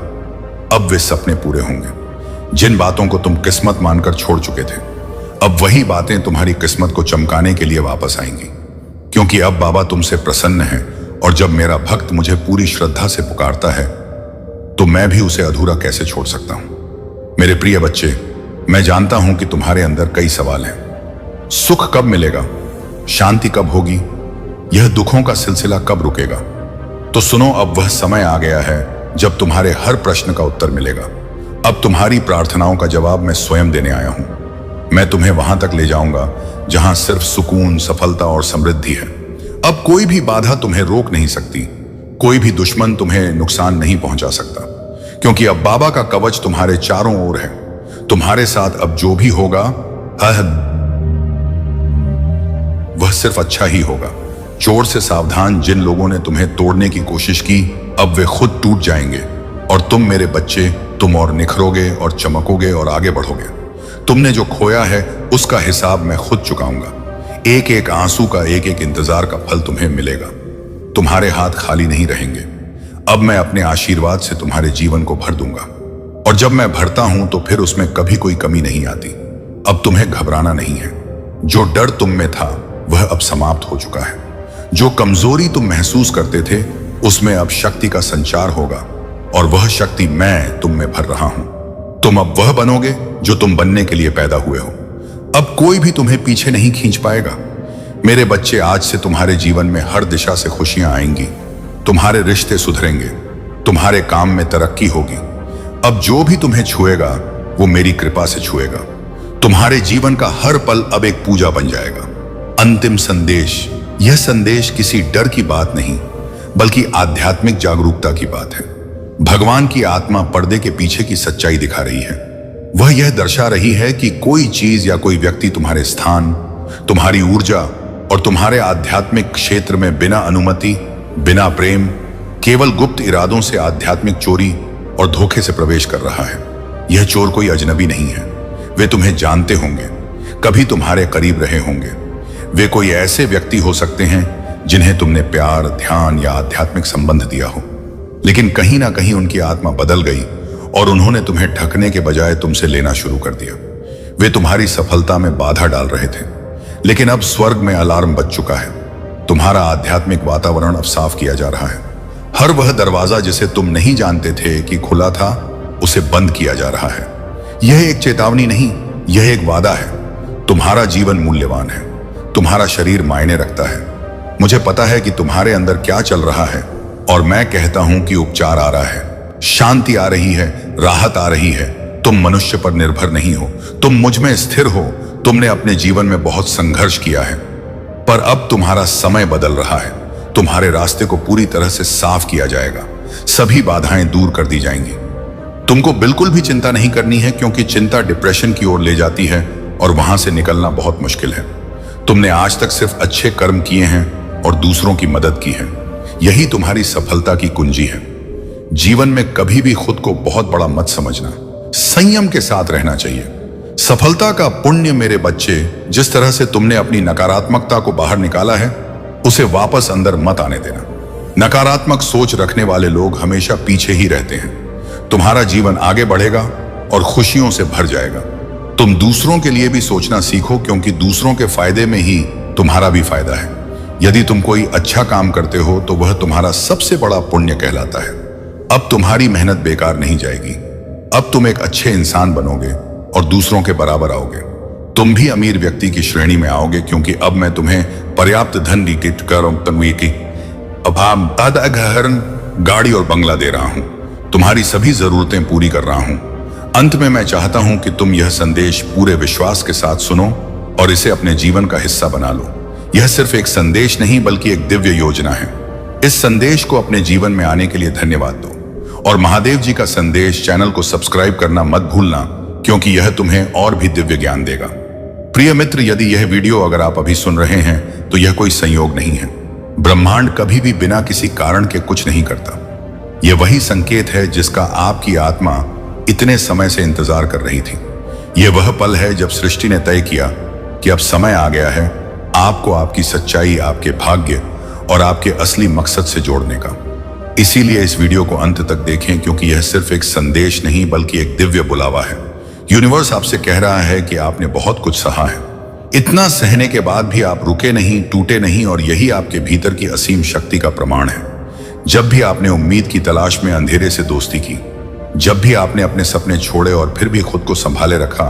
अब वे सपने पूरे होंगे। जिन बातों को तुम किस्मत मानकर छोड़ चुके थे, अब वही बातें तुम्हारी किस्मत को चमकाने के लिए वापस आएंगी, क्योंकि अब बाबा तुमसे प्रसन्न है। और जब मेरा भक्त मुझे पूरी श्रद्धा से पुकारता है तो मैं भी उसे अधूरा कैसे छोड़ सकता हूं। मेरे प्रिय बच्चे, मैं जानता हूं कि तुम्हारे अंदर कई सवाल हैं। सुख कब मिलेगा? शांति कब होगी? यह दुखों का सिलसिला कब रुकेगा? तो सुनो, अब वह समय आ गया है जब तुम्हारे हर प्रश्न का उत्तर मिलेगा। अब तुम्हारी प्रार्थनाओं का जवाब मैं स्वयं देने आया हूं। मैं तुम्हें वहां तक ले जाऊंगा जहां सिर्फ सुकून, सफलता और समृद्धि है। अब कोई भी बाधा तुम्हें रोक नहीं सकती, कोई भी दुश्मन तुम्हें नुकसान नहीं पहुंचा सकता, क्योंकि अब बाबा का कवच तुम्हारे चारों ओर है। तुम्हारे साथ अब जो भी होगा वह सिर्फ अच्छा ही होगा। चोर से सावधान, जिन लोगों ने तुम्हें तोड़ने की कोशिश की अब वे खुद टूट जाएंगे, और तुम मेरे बच्चे, तुम और निखरोगे और चमकोगे और आगे बढ़ोगे। तुमने जो खोया है उसका हिसाब मैं खुद चुकाऊंगा। एक एक आंसू का, एक एक इंतजार का फल तुम्हें मिलेगा। तुम्हारे हाथ खाली नहीं रहेंगे। अब मैं अपने आशीर्वाद से तुम्हारे जीवन को भर दूंगा, और जब मैं भरता हूं तो फिर उसमें कभी कोई कमी नहीं आती। अब तुम्हें घबराना नहीं है। जो डर तुम में था वह अब समाप्त हो चुका है। जो कमजोरी तुम महसूस करते थे उसमें अब शक्ति का संचार होगा, और वह शक्ति मैं तुम में भर रहा हूं। तुम अब वह बनोगे जो तुम बनने के लिए पैदा हुए हो। अब कोई भी तुम्हें पीछे नहीं खींच पाएगा। मेरे बच्चे, आज से तुम्हारे जीवन में हर दिशा से खुशियां आएंगी। तुम्हारे रिश्ते सुधरेंगे, तुम्हारे काम में तरक्की होगी। अब जो भी तुम्हें छुएगा वो मेरी कृपा से छुएगा। तुम्हारे जीवन का हर पल अब एक पूजा बन जाएगा। अंतिम संदेश, यह संदेश किसी डर की बात नहीं बल्कि आध्यात्मिक जागरूकता की बात है। भगवान की आत्मा पर्दे के पीछे की सच्चाई दिखा रही है। वह यह दर्शा रही है कि कोई चीज या कोई व्यक्ति तुम्हारे स्थान, तुम्हारी ऊर्जा और तुम्हारे आध्यात्मिक क्षेत्र में बिना अनुमति, बिना प्रेम, केवल गुप्त इरादों से आध्यात्मिक चोरी और धोखे से प्रवेश कर रहा है। यह चोर कोई अजनबी नहीं है। वे तुम्हें जानते होंगे, कभी तुम्हारे करीब रहे होंगे। वे कोई ऐसे व्यक्ति हो सकते हैं जिन्हें तुमने प्यार, ध्यान या आध्यात्मिक संबंध दिया हो, लेकिन कहीं ना कहीं उनकी आत्मा बदल गई और उन्होंने तुम्हें ढकने के बजाय तुमसे लेना शुरू कर दिया। वे तुम्हारी सफलता में बाधा डाल रहे थे, लेकिन अब स्वर्ग में अलार्म बज चुका है। तुम्हारा आध्यात्मिक वातावरण अब साफ किया जा रहा है। हर वह दरवाजा जिसे तुम नहीं जानते थे कि खुला था, उसे बंद किया जा रहा है। यह एक चेतावनी नहीं, यह एक वादा है। तुम्हारा जीवन मूल्यवान है, तुम्हारा शरीर मायने रखता है। मुझे पता है कि तुम्हारे अंदर क्या चल रहा है, और मैं कहता हूं कि उपचार आ रहा है, शांति आ रही है, राहत आ रही है। तुम मनुष्य पर निर्भर नहीं हो, तुम मुझ में स्थिर हो। तुमने अपने जीवन में बहुत संघर्ष किया है, पर अब तुम्हारा समय बदल रहा है। तुम्हारे रास्ते को पूरी तरह से साफ किया जाएगा, सभी बाधाएं दूर कर दी जाएंगी। तुमको बिल्कुल भी चिंता नहीं करनी है, क्योंकि चिंता डिप्रेशन की ओर ले जाती है और वहां से निकलना बहुत मुश्किल है। तुमने आज तक सिर्फ अच्छे कर्म किए हैं और दूसरों की मदद की है। यही तुम्हारी सफलता की कुंजी है। जीवन में कभी भी खुद को बहुत बड़ा मत समझना, संयम के साथ रहना चाहिए। सफलता का पुण्य, मेरे बच्चे, जिस तरह से तुमने अपनी नकारात्मकता को बाहर निकाला है, उसे वापस अंदर मत आने देना। नकारात्मक सोच रखने वाले लोग हमेशा पीछे ही रहते हैं। तुम्हारा जीवन आगे बढ़ेगा और खुशियों से भर जाएगा। तुम दूसरों के लिए भी सोचना सीखो, क्योंकि दूसरों के फायदे में ही तुम्हारा भी फायदा है। यदि तुम कोई अच्छा काम करते हो तो वह तुम्हारा सबसे बड़ा पुण्य कहलाता है। अब तुम्हारी मेहनत बेकार नहीं जाएगी। अब तुम एक अच्छे इंसान बनोगे और दूसरों के बराबर आओगे। तुम भी अमीर व्यक्ति की श्रेणी में आओगे, क्योंकि अब मैं तुम्हें पर्याप्त धन की गाड़ी और बंगला दे रहा हूं। तुम्हारी सभी जरूरतें पूरी कर रहा हूं। अंत में मैं चाहता हूं कि तुम यह संदेश पूरे विश्वास के साथ सुनो और इसे अपने जीवन का हिस्सा बना लो। यह सिर्फ एक संदेश नहीं बल्कि एक दिव्य योजना है। इस संदेश को अपने जीवन में आने के लिए धन्यवाद दो, और महादेव जी का संदेश चैनल को सब्सक्राइब करना मत भूलना, क्योंकि यह तुम्हें और भी दिव्य ज्ञान देगा। प्रिय मित्र, यदि यह वीडियो अगर आप अभी सुन रहे हैं तो यह कोई संयोग नहीं है। ब्रह्मांड कभी भी बिना किसी कारण के कुछ नहीं करता। यह वही संकेत है जिसका आपकी आत्मा इतने समय से इंतजार कर रही थी। यह वह पल है जब सृष्टि ने तय किया कि अब समय आ गया है आपको आपकी सच्चाई, आपके भाग्य और आपके असली मकसद से जोड़ने का। इसीलिए इस वीडियो को अंत तक देखें, क्योंकि यह सिर्फ एक संदेश नहीं बल्कि एक दिव्य बुलावा है। यूनिवर्स आपसे कह रहा है कि आपने बहुत कुछ सहा है। इतना सहने के बाद भी आप रुके नहीं, टूटे नहीं, और यही आपके भीतर की असीम शक्ति का प्रमाण है। जब भी आपने उम्मीद की तलाश में अंधेरे से दोस्ती की, जब भी आपने अपने सपने छोड़े और फिर भी खुद को संभाले रखा,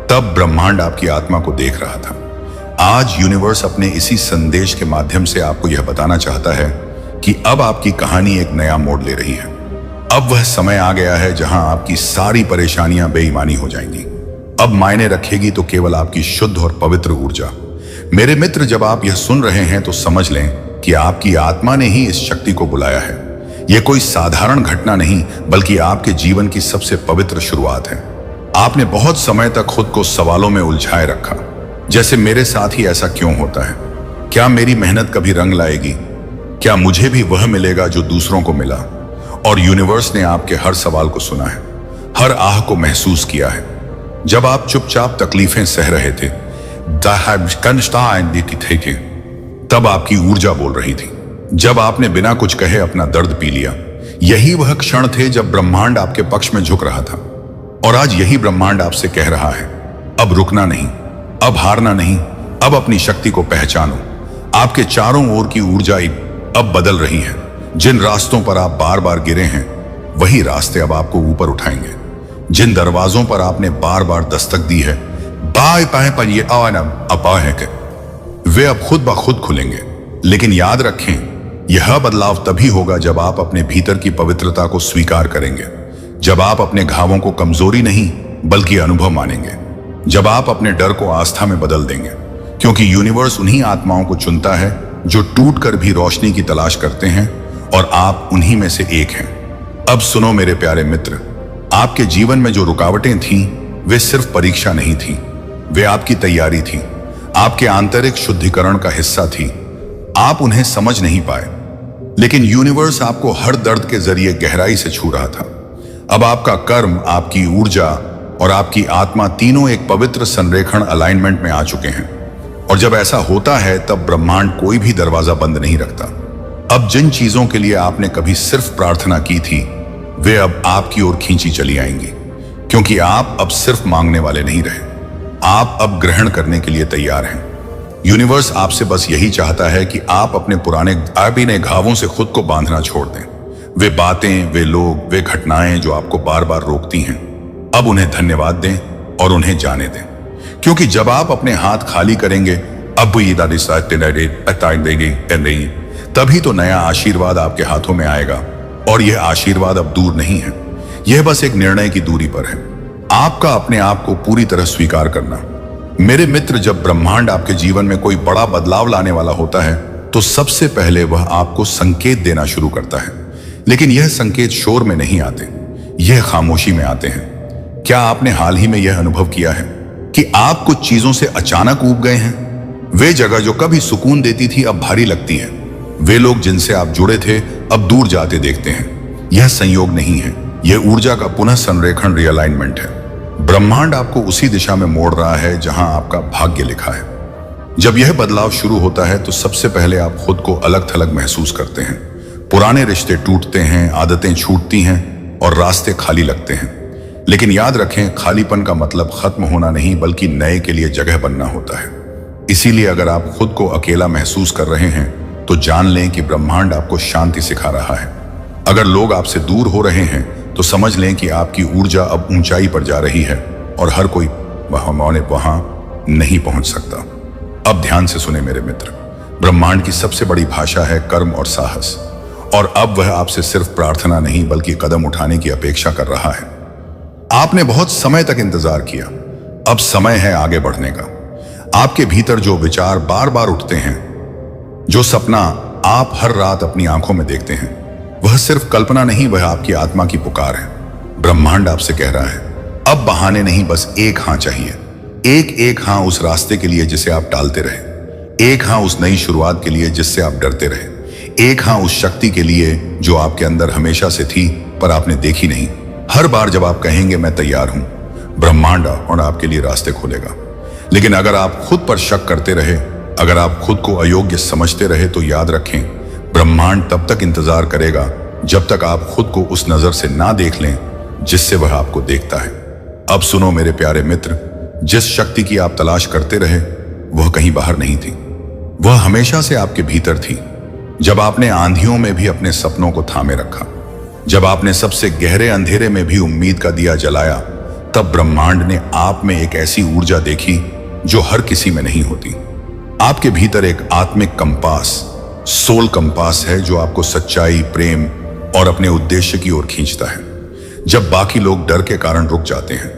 तब ब्रह्मांड आपकी आत्मा को देख रहा था। आज यूनिवर्स अपने इसी संदेश के माध्यम से आपको यह बताना चाहता है कि अब आपकी कहानी एक नया मोड़ ले रही है। अब वह समय आ गया है जहां आपकी सारी परेशानियां बेईमानी हो जाएंगी। अब मायने रखेगी तो केवल आपकी शुद्ध और पवित्र ऊर्जा। मेरे मित्र, जब आप यह सुन रहे हैं तो समझ लें कि आपकी आत्मा ने ही इस शक्ति को बुलाया है। यह कोई साधारण घटना नहीं बल्कि आपके जीवन की सबसे पवित्र शुरुआत है। आपने बहुत समय तक खुद को सवालों में उलझाए रखा, जैसे मेरे साथ ही ऐसा क्यों होता है? क्या मेरी मेहनत कभी रंग लाएगी? क्या मुझे भी वह मिलेगा जो दूसरों को मिला? और यूनिवर्स ने आपके हर सवाल को सुना है, हर आह को महसूस किया है। जब आप चुपचाप तकलीफें सह रहे थे, तब आपकी ऊर्जा बोल रही थी। जब आपने बिना कुछ कहे अपना दर्द पी लिया, यही वह क्षण थे जब ब्रह्मांड आपके पक्ष में झुक रहा था। और आज यही ब्रह्मांड आपसे कह रहा है, अब रुकना नहीं, अब हारना नहीं, अब अपनी शक्ति को पहचानो। आपके चारों ओर की ऊर्जा अब बदल रही है। जिन रास्तों पर आप बार बार गिरे हैं, वही रास्ते अब आपको ऊपर उठाएंगे। जिन दरवाजों पर आपने बार बार दस्तक दी है, बाएं पाए पर ये है कि वे अब खुद ब खुद खुलेंगे। लेकिन याद रखें, यह बदलाव तभी होगा जब आप अपने भीतर की पवित्रता को स्वीकार करेंगे, जब आप अपने घावों को कमजोरी नहीं बल्कि अनुभव मानेंगे, जब आप अपने डर को आस्था में बदल देंगे। क्योंकि यूनिवर्स उन्हीं आत्माओं को चुनता है जो टूटकर भी रोशनी की तलाश करते हैं, और आप उन्हीं में से एक हैं। अब सुनो मेरे प्यारे मित्र, आपके जीवन में जो रुकावटें थीं, वे सिर्फ परीक्षा नहीं थीं, वे आपकी तैयारी थी, आपके आंतरिक शुद्धिकरण का हिस्सा थी। आप उन्हें समझ नहीं पाए, लेकिन यूनिवर्स आपको हर दर्द के जरिए गहराई से छू रहा था। अब आपका कर्म, आपकी ऊर्जा और आपकी आत्मा तीनों एक पवित्र संरेखण अलाइनमेंट में आ चुके हैं। और जब ऐसा होता है, तब ब्रह्मांड कोई भी दरवाजा बंद नहीं रखता। अब जिन चीजों के लिए आपने कभी सिर्फ प्रार्थना की थी, वे अब आपकी ओर खींची चली आएंगी। क्योंकि आप अब सिर्फ मांगने वाले नहीं रहे, आप अब ग्रहण करने के लिए तैयार हैं। यूनिवर्स आपसे बस यही चाहता है कि आप अपने पुराने घावों से खुद को बांधना छोड़ दें। वे बातें, वे लोग, वे घटनाएं जो आपको बार बार रोकती हैं, अब उन्हें धन्यवाद दें और उन्हें जाने दें। क्योंकि जब आप अपने हाथ खाली करेंगे, तभी तो नया आशीर्वाद आपके हाथों में आएगा। और यह आशीर्वाद अब दूर नहीं है, यह बस एक निर्णय की दूरी पर है। आपका अपने आप को पूरी तरह स्वीकार करना। मेरे मित्र, जब ब्रह्मांड आपके जीवन में कोई बड़ा बदलाव लाने वाला होता है, तो सबसे पहले वह आपको संकेत देना शुरू करता है। लेकिन यह संकेत शोर में नहीं आते, यह खामोशी में आते हैं। क्या आपने हाल ही में यह अनुभव किया है कि आप कुछ चीजों से अचानक ऊब गए हैं? वे जगह जो कभी सुकून देती थी, अब भारी लगती है। वे लोग जिनसे आप जुड़े थे, अब दूर जाते देखते हैं। यह संयोग नहीं है, यह ऊर्जा का पुनः संरेखण, रिअलाइनमेंट है। ब्रह्मांड आपको उसी दिशा में मोड़ रहा है जहां आपका भाग्य लिखा है। जब यह बदलाव शुरू होता है, तो सबसे पहले आप खुद को अलग थलग महसूस करते हैं। पुराने रिश्ते टूटते हैं, आदतें छूटती हैं और रास्ते खाली लगते हैं। लेकिन याद रखें, खालीपन का मतलब खत्म होना नहीं, बल्कि नए के लिए जगह बनना होता है। इसीलिए अगर आप खुद को अकेला महसूस कर रहे हैं, तो जान लें कि ब्रह्मांड आपको शांति सिखा रहा है। अगर लोग आपसे दूर हो रहे हैं, तो समझ लें कि आपकी ऊर्जा अब ऊंचाई पर जा रही है और हर कोई वहां नहीं पहुंच सकता। अब ध्यान से सुने मेरे मित्र, ब्रह्मांड की सबसे बड़ी भाषा है कर्म और साहस। और अब वह आपसे सिर्फ प्रार्थना नहीं, बल्कि कदम उठाने की अपेक्षा कर रहा है। आपने बहुत समय तक इंतजार किया, अब समय है आगे बढ़ने का। आपके भीतर जो विचार बार बार उठते हैं, जो सपना आप हर रात अपनी आंखों में देखते हैं, वह सिर्फ कल्पना नहीं, वह आपकी आत्मा की पुकार है। ब्रह्मांड आपसे कह रहा है, अब बहाने नहीं, बस एक हाँ चाहिए। एक हाँ उस रास्ते के लिए जिसे आप टालते रहे, एक हाँ उस नई शुरुआत के लिए जिससे आप डरते रहे, एक हाँ उस शक्ति के लिए जो आपके अंदर हमेशा से थी पर आपने देखी नहीं। हर बार जब आप कहेंगे मैं तैयार हूं, ब्रह्मांड और आपके लिए रास्ते खोलेगा। लेकिन अगर आप खुद पर शक करते रहे, अगर आप खुद को अयोग्य समझते रहे, तो याद रखें, ब्रह्मांड तब तक इंतजार करेगा जब तक आप खुद को उस नजर से ना देख लें जिससे वह आपको देखता है। अब सुनो मेरे प्यारे मित्र, जिस शक्ति की आप तलाश करते रहे, वह कहीं बाहर नहीं थी, वह हमेशा से आपके भीतर थी। जब आपने आंधियों में भी अपने सपनों को थामे रखा, जब आपने सबसे गहरे अंधेरे में भी उम्मीद का दिया जलाया, तब ब्रह्मांड ने आप में एक ऐसी ऊर्जा देखी जो हर किसी में नहीं होती। आपके भीतर एक आत्मिक कंपास, सोल कंपास है जो आपको सच्चाई, प्रेम और अपने उद्देश्य की ओर खींचता है। जब बाकी लोग डर के कारण रुक जाते हैं,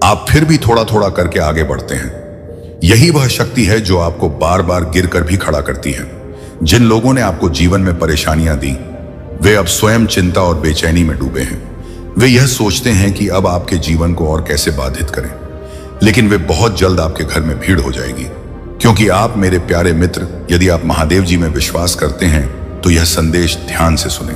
आप फिर भी थोड़ा थोड़ा करके आगे बढ़ते हैं। यही वह शक्ति है जो आपको बार बार गिर कर भी खड़ा करती है। जिन लोगों ने आपको जीवन में परेशानियां दी, वे अब स्वयं चिंता और बेचैनी में डूबे हैं। वे यह सोचते हैं कि अब आपके जीवन को और कैसे बाधित करें, लेकिन वे बहुत जल्द आपके घर में भीड़ हो जाएगी। क्योंकि आप मेरे प्यारे मित्र, यदि आप महादेव जी में विश्वास करते हैं, तो यह संदेश ध्यान से सुने।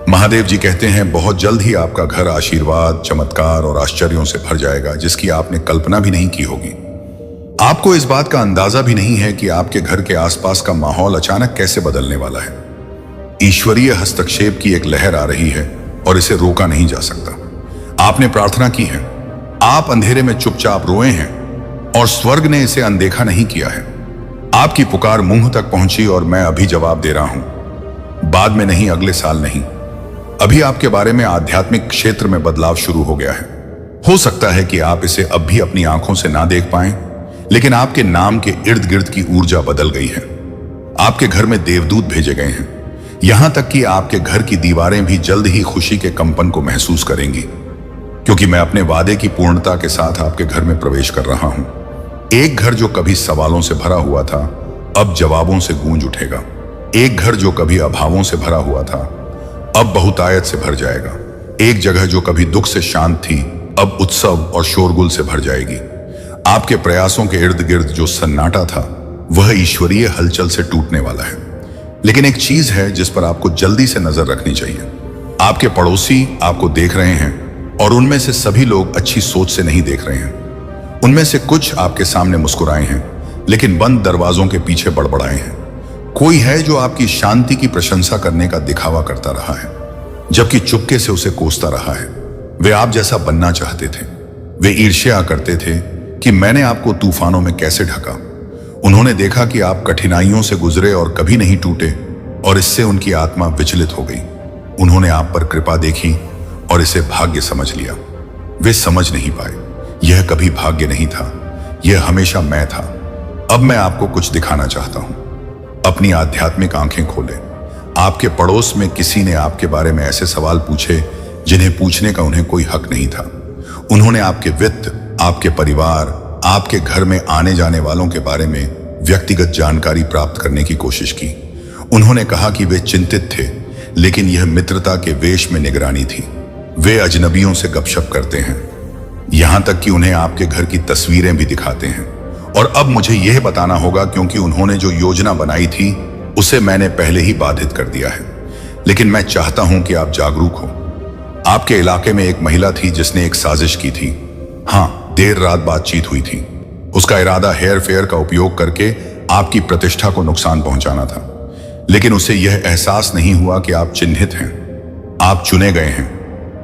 महादेव जी कहते हैं, बहुत जल्द ही आपका घर आशीर्वाद, चमत्कार और आश्चर्यों से भर जाएगा जिसकी आपने कल्पना भी नहीं की होगी। आपको इस बात का अंदाजा भी नहीं है कि आपके घर के आसपास का माहौल अचानक कैसे बदलने वाला है। ईश्वरीय हस्तक्षेप की एक लहर आ रही है और इसे रोका नहीं जा सकता। आपने प्रार्थना की है, आप अंधेरे में चुपचाप रोए हैं और स्वर्ग ने इसे अनदेखा नहीं किया है। आपकी पुकार मुंह तक पहुंची और मैं अभी जवाब दे रहा हूं। बाद में नहीं, अगले साल नहीं, अभी आपके बारे में आध्यात्मिक क्षेत्र में बदलाव शुरू हो गया है। हो सकता है कि आप इसे अब भी अपनी आंखों से ना देख पाएं, लेकिन आपके नाम के इर्द गिर्द की ऊर्जा बदल गई है। आपके घर में देवदूत भेजे गए हैं, यहां तक कि आपके घर की दीवारें भी जल्द ही खुशी के कंपन को महसूस करेंगी, क्योंकि मैं अपने वादे की पूर्णता के साथ आपके घर में प्रवेश कर रहा हूं। एक घर जो कभी सवालों से भरा हुआ था, अब जवाबों से गूंज उठेगा। एक घर जो कभी अभावों से भरा हुआ था, अब बहुतायत से भर जाएगा। एक जगह जो कभी दुख से शांत थी, अब उत्सव और शोरगुल से भर जाएगी। आपके प्रयासों के इर्द गिर्द जो सन्नाटा था, वह ईश्वरीय हलचल से टूटने वाला है। लेकिन एक चीज है जिस पर आपको जल्दी से नजर रखनी चाहिए। आपके पड़ोसी आपको देख रहे हैं, और उनमें से सभी लोग अच्छी सोच से नहीं देख रहे हैं। उनमें से कुछ आपके सामने मुस्कुराए हैं, लेकिन बंद दरवाजों के पीछे बड़बड़ाए हैं। कोई है जो आपकी शांति की प्रशंसा करने का दिखावा करता रहा है, जबकि चुपके से उसे कोसता रहा है। वे आप जैसा बनना चाहते थे। वे ईर्ष्या करते थे कि मैंने आपको तूफानों में कैसे ढका। उन्होंने देखा कि आप कठिनाइयों से गुजरे और कभी नहीं टूटे, और इससे उनकी आत्मा विचलित हो गई। उन्होंने आप पर कृपा देखी और इसे भाग्य समझ लिया। वे समझ नहीं पाए, यह कभी भाग्य नहीं था, यह हमेशा मैं था। अब मैं आपको कुछ दिखाना चाहता हूं। अपनी आध्यात्मिक आंखें खोलें। आपके पड़ोस में किसी ने आपके बारे में ऐसे सवाल पूछे जिन्हें पूछने का उन्हें कोई हक नहीं था। उन्होंने आपके वित्त, आपके परिवार, आपके घर में आने जाने वालों के बारे में व्यक्तिगत जानकारी प्राप्त करने की कोशिश की। उन्होंने कहा कि वे चिंतित थे, लेकिन यह मित्रता के वेश में निगरानी थी। वे अजनबियों से गपशप करते हैं, यहां तक कि उन्हें आपके घर की तस्वीरें भी दिखाते हैं। और अब मुझे यह बताना होगा, क्योंकि उन्होंने जो योजना बनाई थी उसे मैंने पहले ही बाधित कर दिया है। लेकिन मैं चाहता हूं कि आप जागरूक हो। आपके इलाके में एक महिला थी जिसने एक साजिश की थी। हां, देर रात बातचीत हुई थी। उसका इरादा हेयर फेयर का उपयोग करके आपकी प्रतिष्ठा को नुकसान पहुंचाना था। लेकिन उसे यह एहसास नहीं हुआ कि आप चिन्हित हैं, आप चुने गए हैं।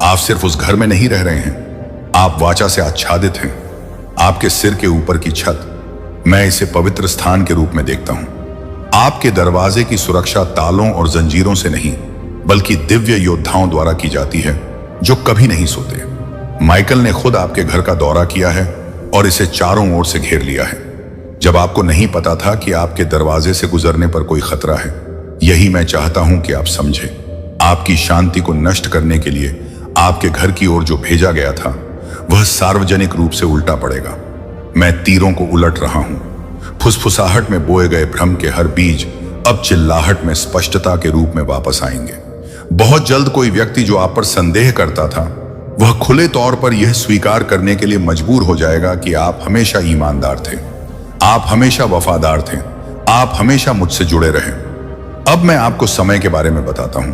आप सिर्फ उस घर में नहीं रह रहे हैं, आप वाचा से आच्छादित हैं। आपके सिर के ऊपर की छत, मैं इसे पवित्र स्थान के रूप में देखता हूं। आपके दरवाजे की सुरक्षा तालों और जंजीरों से नहीं, बल्कि दिव्य योद्धाओं द्वारा की जाती है जो कभी नहीं सोते। माइकल ने खुद आपके घर का दौरा किया है और इसे चारों ओर से घेर लिया है, जब आपको नहीं पता था कि आपके दरवाजे से गुजरने पर कोई खतरा है। यही मैं चाहता हूं कि आप समझें। आपकी शांति को नष्ट करने के लिए आपके घर की ओर जो भेजा गया था, वह सार्वजनिक रूप से उल्टा पड़ेगा। मैं तीरों को उलट रहा हूं। फुसफुसाहट में बोए गए भ्रम के हर बीज अब चिल्लाहट में स्पष्टता के रूप में वापस आएंगे। बहुत जल्द कोई व्यक्ति जो आप पर संदेह करता था, वह खुले तौर पर यह स्वीकार करने के लिए मजबूर हो जाएगा कि आप हमेशा ईमानदार थे, आप हमेशा वफादार थे, आप हमेशा मुझसे जुड़े रहे। अब मैं आपको समय के बारे में बताता हूं।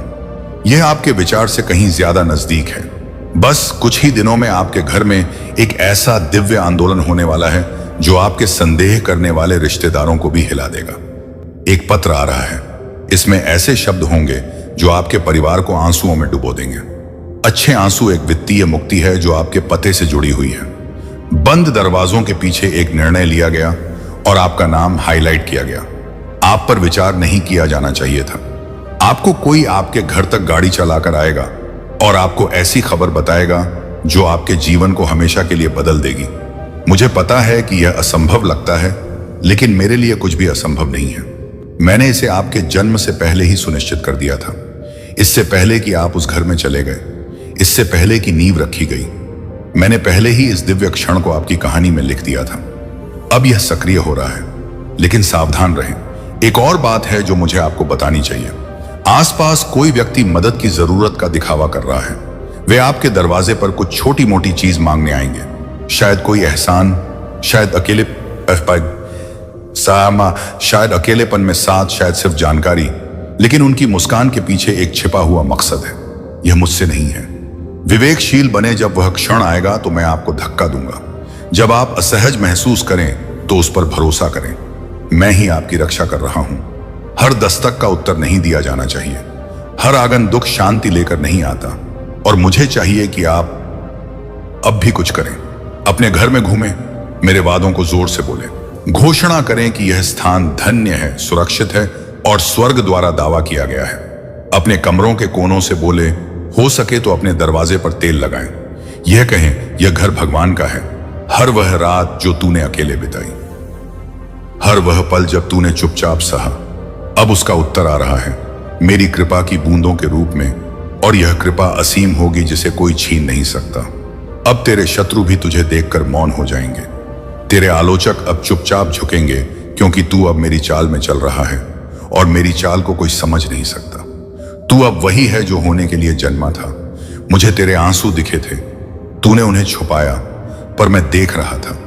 यह आपके विचार से कहीं ज्यादा नजदीक है। बस कुछ ही दिनों में आपके घर में एक ऐसा दिव्य आंदोलन होने वाला है जो आपके संदेह करने वाले रिश्तेदारों को भी हिला देगा। एक पत्र आ रहा है, इसमें ऐसे शब्द होंगे जो आपके परिवार को आंसुओं में डुबो देंगे। अच्छे आंसू एक वित्तीय मुक्ति है जो आपके पते से जुड़ी हुई है। बंद दरवाजों के पीछे एक निर्णय लिया गया और आपका नाम हाईलाइट किया गया। आप पर विचार नहीं किया जाना चाहिए था। आपको कोई आपके घर तक गाड़ी चलाकर आएगा और आपको ऐसी खबर बताएगा जो आपके जीवन को हमेशा के लिए बदल देगी। मुझे पता है कि यह असंभव लगता है, लेकिन मेरे लिए कुछ भी असंभव नहीं है। मैंने इसे आपके जन्म से पहले ही सुनिश्चित कर दिया था। इससे पहले कि आप उस घर में चले गए, इससे पहले कि नींव रखी गई, मैंने पहले ही इस दिव्य क्षण को आपकी कहानी में लिख दिया था। अब यह सक्रिय हो रहा है, लेकिन सावधान रहें। एक और बात है जो मुझे आपको बतानी चाहिए। आसपास कोई व्यक्ति मदद की जरूरत का दिखावा कर रहा है। वे आपके दरवाजे पर कुछ छोटी मोटी चीज मांगने आएंगे। शायद कोई एहसान, शायद शायद अकेलेपन में साथ, शायद सिर्फ जानकारी। लेकिन उनकी मुस्कान के पीछे एक छिपा हुआ मकसद है। यह मुझसे नहीं है। विवेकशील बने, जब वह क्षण आएगा तो मैं आपको धक्का दूंगा। जब आप असहज महसूस करें तो उस पर भरोसा करें। मैं ही आपकी रक्षा कर रहा हूं। हर दस्तक का उत्तर नहीं दिया जाना चाहिए। हर आंगन दुख शांति लेकर नहीं आता, और मुझे चाहिए कि आप अब भी कुछ करें, अपने घर में घूमें, मेरे वादों को जोर से बोलें, घोषणा करें कि यह स्थान धन्य है, सुरक्षित है और स्वर्ग द्वारा दावा किया गया है। अपने कमरों के कोनों से बोले, हो सके तो अपने दरवाजे पर तेल लगाएं। यह कहें, यह घर भगवान का है। हर वह रात जो तूने अकेले बिताई, हर वह पल जब तूने चुपचाप सहा, अब उसका उत्तर आ रहा है मेरी कृपा की बूंदों के रूप में, और यह कृपा असीम होगी जिसे कोई छीन नहीं सकता। अब तेरे शत्रु भी तुझे देखकर मौन हो जाएंगे, तेरे आलोचक अब चुपचाप झुकेंगे, क्योंकि तू अब मेरी चाल में चल रहा है और मेरी चाल को कोई समझ नहीं सकता। तू अब वही है जो होने के लिए जन्मा था। मुझे तेरे आंसू दिखे थे, तूने उन्हें छुपाया, पर मैं देख रहा था।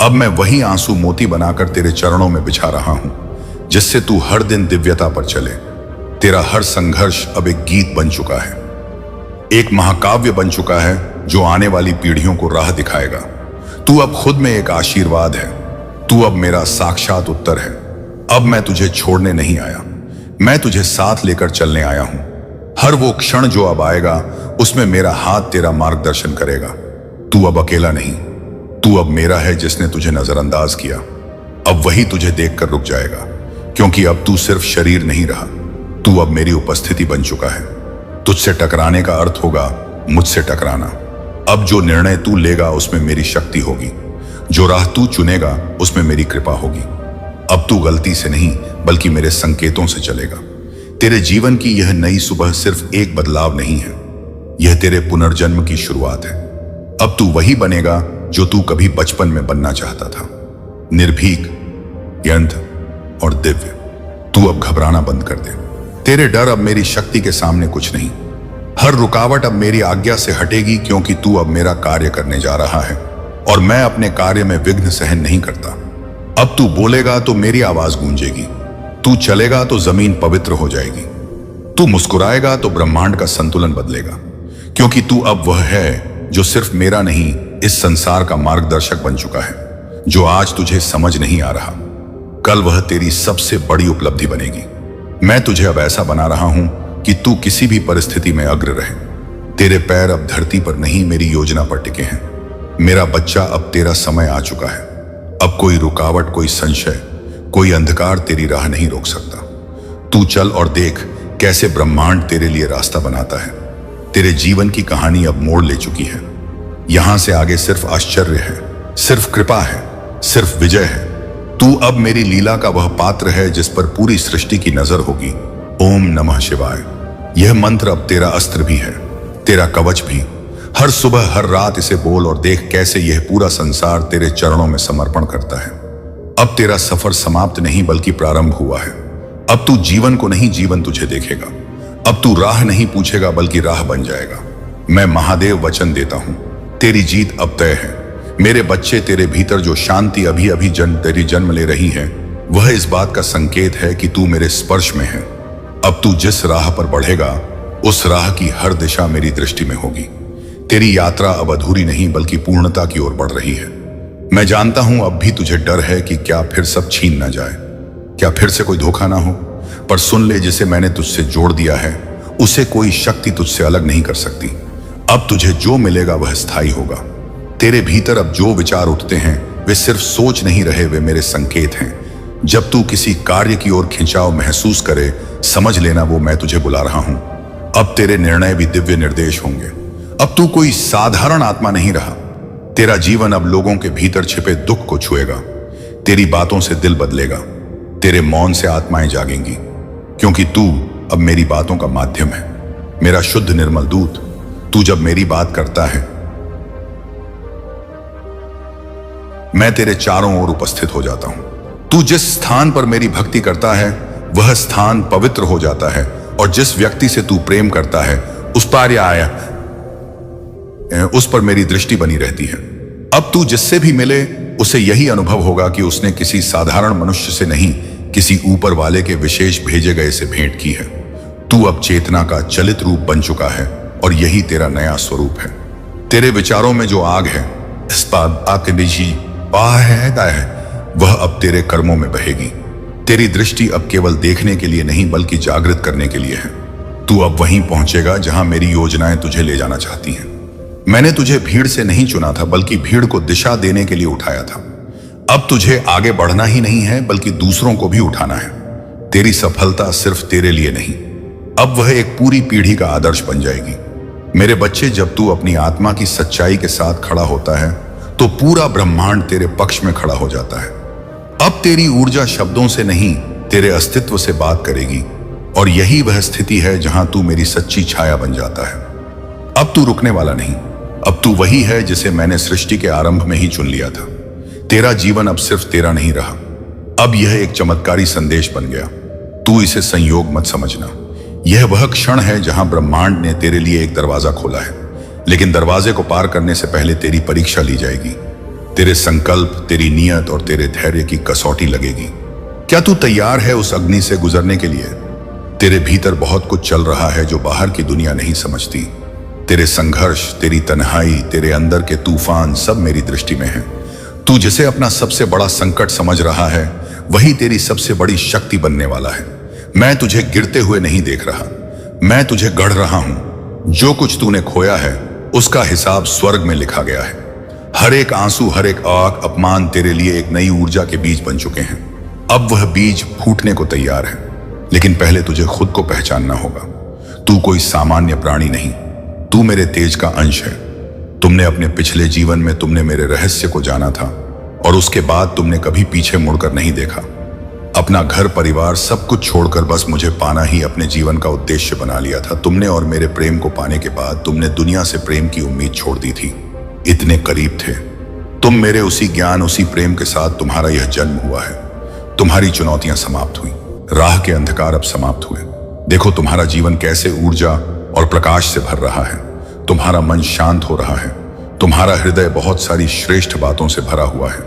अब मैं वही आंसू मोती बनाकर तेरे चरणों में बिछा रहा हूं, जिससे तू हर दिन दिव्यता पर चले। तेरा हर संघर्ष अब एक गीत बन चुका है, एक महाकाव्य बन चुका है जो आने वाली पीढ़ियों को राह दिखाएगा। तू अब खुद में एक आशीर्वाद है, तू अब मेरा साक्षात उत्तर है। अब मैं तुझे छोड़ने नहीं आया, मैं तुझे साथ लेकर चलने आया हूं। हर वो क्षण जो अब आएगा, उसमें मेरा हाथ तेरा मार्गदर्शन करेगा। तू अब अकेला नहीं, तू अब मेरा है जिसने तुझे नजरअंदाज किया। अब वही तुझे देखकर रुक जाएगा, क्योंकि अब तू सिर्फ शरीर नहीं रहा, तू अब मेरी उपस्थिति बन चुका है। तुझसे टकराने का अर्थ होगा मुझसे टकराना। अब जो निर्णय तू लेगा उसमें मेरी शक्ति होगी, जो राह तू चुनेगा उसमें मेरी कृपा होगी। अब तू गलती से नहीं बल्कि मेरे संकेतों से चलेगा। तेरे जीवन की यह नई सुबह सिर्फ एक बदलाव नहीं है, यह तेरे पुनर्जन्म की शुरुआत है। अब तू वही बनेगा जो तू कभी बचपन में बनना चाहता था, निर्भीक, यंत्र और दिव्य। तू अब घबराना बंद कर दे। तेरे डर अब मेरी शक्ति के सामने कुछ नहीं। हर रुकावट अब मेरी आज्ञा से हटेगी, क्योंकि तू अब मेरा कार्य करने जा रहा है और मैं अपने कार्य में विघ्न सहन नहीं करता। अब तू बोलेगा तो मेरी आवाज गूंजेगी, तू चलेगा तो जमीन पवित्र हो जाएगी, तू मुस्कुराएगा तो ब्रह्मांड का संतुलन बदलेगा, क्योंकि तू अब वह है जो सिर्फ मेरा नहीं, इस संसार का मार्गदर्शक बन चुका है। जो आज तुझे समझ नहीं आ रहा, कल वह तेरी सबसे बड़ी उपलब्धि बनेगी। मैं तुझे अब ऐसा बना रहा हूं कि तू किसी भी परिस्थिति में अग्र रहे। तेरे पैर अब धरती पर नहीं, मेरी योजना पर टिके हैं। मेरा बच्चा, अब तेरा समय आ चुका है। अब कोई रुकावट, कोई संशय, कोई अंधकार तेरी राह नहीं रोक सकता। तू चल और देख कैसे ब्रह्मांड तेरे लिए रास्ता बनाता है। तेरे जीवन की कहानी अब मोड़ ले चुकी है। यहां से आगे सिर्फ आश्चर्य है, सिर्फ कृपा है, सिर्फ विजय है। तू अब मेरी लीला का वह पात्र है जिस पर पूरी सृष्टि की नजर होगी। ओम नमः शिवाय। यह मंत्र अब तेरा अस्त्र भी है, तेरा कवच भी। हर सुबह, हर रात इसे बोल और देख कैसे यह पूरा संसार तेरे चरणों में समर्पण करता है। अब तेरा सफर समाप्त नहीं बल्कि प्रारंभ हुआ है। अब तू जीवन को नहीं, जीवन तुझे देखेगा। अब तू राह नहीं पूछेगा बल्कि राह बन जाएगा। मैं महादेव वचन देता हूं, तेरी जीत अब तय है। मेरे बच्चे, तेरे भीतर जो शांति अभी अभी तेरी जन्म ले रही है, वह इस बात का संकेत है कि तू मेरे स्पर्श में है। अब तू जिस राह पर बढ़ेगा, उस राह की हर दिशा मेरी दृष्टि में होगी। तेरी यात्रा अब अधूरी नहीं बल्कि पूर्णता की ओर बढ़ रही है। मैं जानता हूं अब भी तुझे डर है कि क्या फिर सब छीन ना जाए, क्या फिर से कोई धोखा ना हो, पर सुन ले, जिसे मैंने तुझसे जोड़ दिया है उसे कोई शक्ति तुझसे अलग नहीं कर सकती। अब तुझे जो मिलेगा वह स्थायी होगा। तेरे भीतर अब जो विचार उठते हैं वे सिर्फ सोच नहीं रहे, वे मेरे संकेत हैं। जब तू किसी कार्य की ओर खिंचाव महसूस करे, समझ लेना वो मैं तुझे बुला रहा हूं। अब तेरे निर्णय भी दिव्य निर्देश होंगे। अब तू कोई साधारण आत्मा नहीं रहा। तेरा जीवन अब लोगों के भीतर छिपे दुख को छुएगा। तेरी बातों से दिल बदलेगा, तेरे मौन से आत्माएं जागेंगी, क्योंकि तू अब मेरी बातों का माध्यम है, मेरा शुद्ध निर्मल दूत। तू जब मेरी बात करता है, मैं तेरे चारों ओर उपस्थित हो जाता हूं। तू जिस स्थान पर मेरी भक्ति करता है, वह स्थान पवित्र हो जाता है, और जिस व्यक्ति से तू प्रेम करता है, उस पर मेरी दृष्टि बनी रहती है। अब तू जिससे भी मिले, उसे यही अनुभव होगा कि उसने किसी साधारण मनुष्य से नहीं, किसी ऊपर वाले के विशेष भेजे गए से भेंट की है। तू अब चेतना का चलित रूप बन चुका है, और यही तेरा नया स्वरूप है। तेरे विचारों में जो आग है, वह अब तेरे कर्मों में बहेगी। तेरी दृष्टि अब केवल देखने के लिए नहीं बल्कि जागृत करने के लिए है। तू अब वहीं पहुंचेगा जहां मेरी योजनाएं तुझे ले जाना चाहती हैं। मैंने तुझे भीड़ से नहीं चुना था, बल्कि भीड़ को दिशा देने के लिए उठाया था। अब तुझे आगे बढ़ना ही नहीं है, बल्कि दूसरों को भी उठाना है। तेरी सफलता सिर्फ तेरे लिए नहीं, अब वह एक पूरी पीढ़ी का आदर्श बन जाएगी। मेरे बच्चे, जब तू अपनी आत्मा की सच्चाई के साथ खड़ा होता है तो पूरा ब्रह्मांड तेरे पक्ष में खड़ा हो जाता है। अब तेरी ऊर्जा शब्दों से नहीं, तेरे अस्तित्व से बात करेगी, और यही वह स्थिति है जहां तू मेरी सच्ची छाया बन जाता है। अब तू रुकने वाला नहीं, अब तू वही है जिसे मैंने सृष्टि के आरंभ में ही चुन लिया था। तेरा जीवन अब सिर्फ तेरा नहीं रहा, अब यह एक चमत्कारी संदेश बन गया। तू इसे संयोग मत समझना, यह वह क्षण है जहां ब्रह्मांड ने तेरे लिए एक दरवाजा खोला है, लेकिन दरवाजे को पार करने से पहले तेरी परीक्षा ली जाएगी। तेरे संकल्प, तेरी नियत और तेरे धैर्य की कसौटी लगेगी। क्या तू तैयार है उस अग्नि से गुजरने के लिए? तेरे भीतर बहुत कुछ चल रहा है जो बाहर की दुनिया नहीं समझती। तेरे संघर्ष, तेरी तन्हाई, तेरे अंदर के तूफान सब मेरी दृष्टि में है। तू जिसे अपना सबसे बड़ा संकट समझ रहा है, वही तेरी सबसे बड़ी शक्ति बनने वाला है। मैं तुझे गिरते हुए नहीं देख रहा, मैं तुझे गढ़ रहा हूं। जो कुछ तूने खोया है उसका हिसाब स्वर्ग में लिखा गया है। हर एक आंसू, हर एक आग, अपमान तेरे लिए एक नई ऊर्जा के बीज बन चुके हैं। अब वह बीज फूटने को तैयार है, लेकिन पहले तुझे खुद को पहचानना होगा। तू कोई सामान्य प्राणी नहीं, तू मेरे तेज का अंश है। तुमने अपने पिछले जीवन में तुमने मेरे रहस्य को जाना था, और उसके बाद तुमने कभी पीछे मुड़कर नहीं देखा। अपना घर, परिवार सब कुछ छोड़कर बस मुझे पाना ही अपने जीवन का उद्देश्य बना लिया था। तुमने और मेरे प्रेम को पाने के बाद तुमने दुनिया से प्रेम की उम्मीद छोड़ दी थी। इतने करीब थे तुम मेरे, उसी ज्ञान, उसी प्रेम के साथ तुम्हारा यह जन्म हुआ है। तुम्हारी चुनौतियां समाप्त हुई, राह के अंधकार अब समाप्त हुए। देखो तुम्हारा जीवन कैसे ऊर्जा और प्रकाश से भर रहा है। तुम्हारा मन शांत हो रहा है, तुम्हारा हृदय बहुत सारी श्रेष्ठ बातों से भरा हुआ है।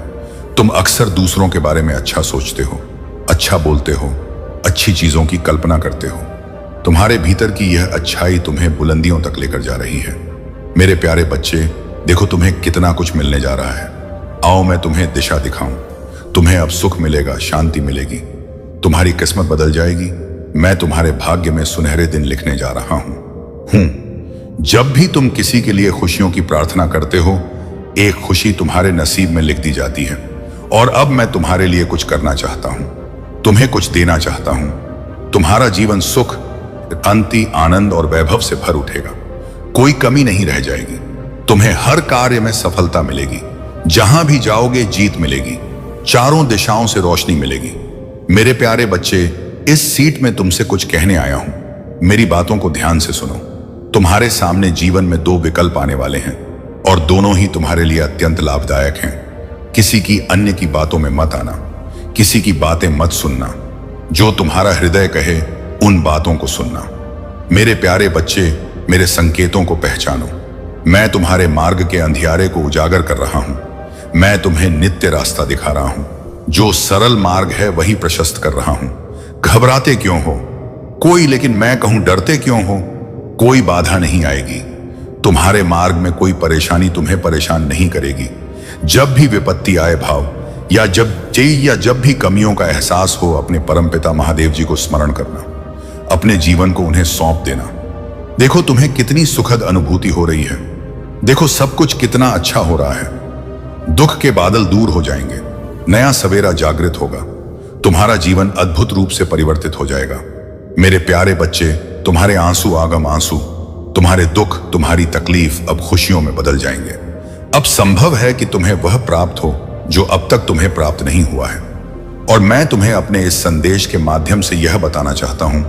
तुम अक्सर दूसरों के बारे में अच्छा सोचते हो, अच्छा बोलते हो, अच्छी चीजों की कल्पना करते हो। तुम्हारे भीतर की यह अच्छाई तुम्हें बुलंदियों तक लेकर जा रही है। मेरे प्यारे बच्चे, देखो तुम्हें कितना कुछ मिलने जा रहा है। आओ मैं तुम्हें दिशा दिखाऊं। तुम्हें अब सुख मिलेगा, शांति मिलेगी, तुम्हारी किस्मत बदल जाएगी। मैं तुम्हारे भाग्य में सुनहरे दिन लिखने जा रहा हूं। जब भी तुम किसी के लिए खुशियों की प्रार्थना करते हो, एक खुशी तुम्हारे नसीब में लिख दी जाती है। और अब मैं तुम्हारे लिए कुछ करना चाहता हूं, तुम्हें कुछ देना चाहता हूं। तुम्हारा जीवन सुख, शांति, आनंद और वैभव से भर उठेगा। कोई कमी नहीं रह जाएगी। तुम्हें हर कार्य में सफलता मिलेगी। जहां भी जाओगे जीत मिलेगी। चारों दिशाओं से रोशनी मिलेगी। मेरे प्यारे बच्चे, इस सीट में तुमसे कुछ कहने आया हूं। मेरी बातों को ध्यान से सुनो। तुम्हारे सामने जीवन में दो विकल्प आने वाले हैं, और दोनों ही तुम्हारे लिए अत्यंत लाभदायक हैं। किसी की अन्य की बातों में मत आना, किसी की बातें मत सुनना। जो तुम्हारा हृदय कहे उन बातों को सुनना। मेरे प्यारे बच्चे, मेरे संकेतों को पहचानो। मैं तुम्हारे मार्ग के अंधियारे को उजागर कर रहा हूं। मैं तुम्हें नित्य रास्ता दिखा रहा हूं। जो सरल मार्ग है वही प्रशस्त कर रहा हूं। घबराते क्यों हो? कोई, लेकिन मैं कहूं डरते क्यों हो? कोई बाधा नहीं आएगी। तुम्हारे मार्ग में कोई परेशानी तुम्हें परेशान नहीं करेगी। जब भी विपत्ति आए भाव, या जब भी कमियों का एहसास हो, अपने परमपिता महादेव जी को स्मरण करना। अपने जीवन को उन्हें सौंप देना। देखो तुम्हें कितनी सुखद अनुभूति हो रही है। देखो सब कुछ कितना अच्छा हो रहा है। दुख के बादल दूर हो जाएंगे, नया सवेरा जागृत होगा। तुम्हारा जीवन अद्भुत रूप से परिवर्तित हो जाएगा। मेरे प्यारे बच्चे, तुम्हारे आंसू आगम आंसू, तुम्हारे दुख, तुम्हारी तकलीफ अब खुशियों में बदल जाएंगे। अब संभव है कि तुम्हें वह प्राप्त हो जो अब तक तुम्हें प्राप्त नहीं हुआ है। और मैं तुम्हें अपने इस संदेश के माध्यम से यह बताना चाहता हूं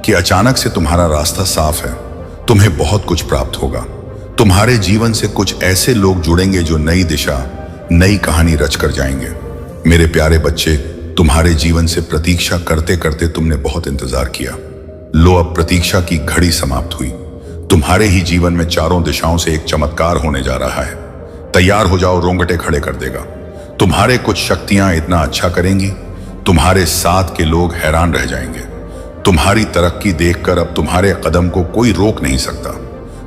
कि अचानक से तुम्हारा रास्ता साफ है। तुम्हें बहुत कुछ प्राप्त होगा। तुम्हारे जीवन से कुछ ऐसे लोग जुड़ेंगे जो नई दिशा, नई कहानी रच कर जाएंगे। मेरे प्यारे बच्चे, तुम्हारे जीवन से प्रतीक्षा करते करते तुमने बहुत इंतजार किया। लो, अब प्रतीक्षा की घड़ी समाप्त हुई। तुम्हारे ही जीवन में चारों दिशाओं से एक चमत्कार होने जा रहा है। तैयार हो जाओ, रोंगटे खड़े कर देगा। तुम्हारे कुछ शक्तियां इतना अच्छा करेंगी, तुम्हारे साथ के लोग हैरान रह जाएंगे। तुम्हारी तरक्की देखकर अब तुम्हारे कदम को कोई रोक नहीं सकता।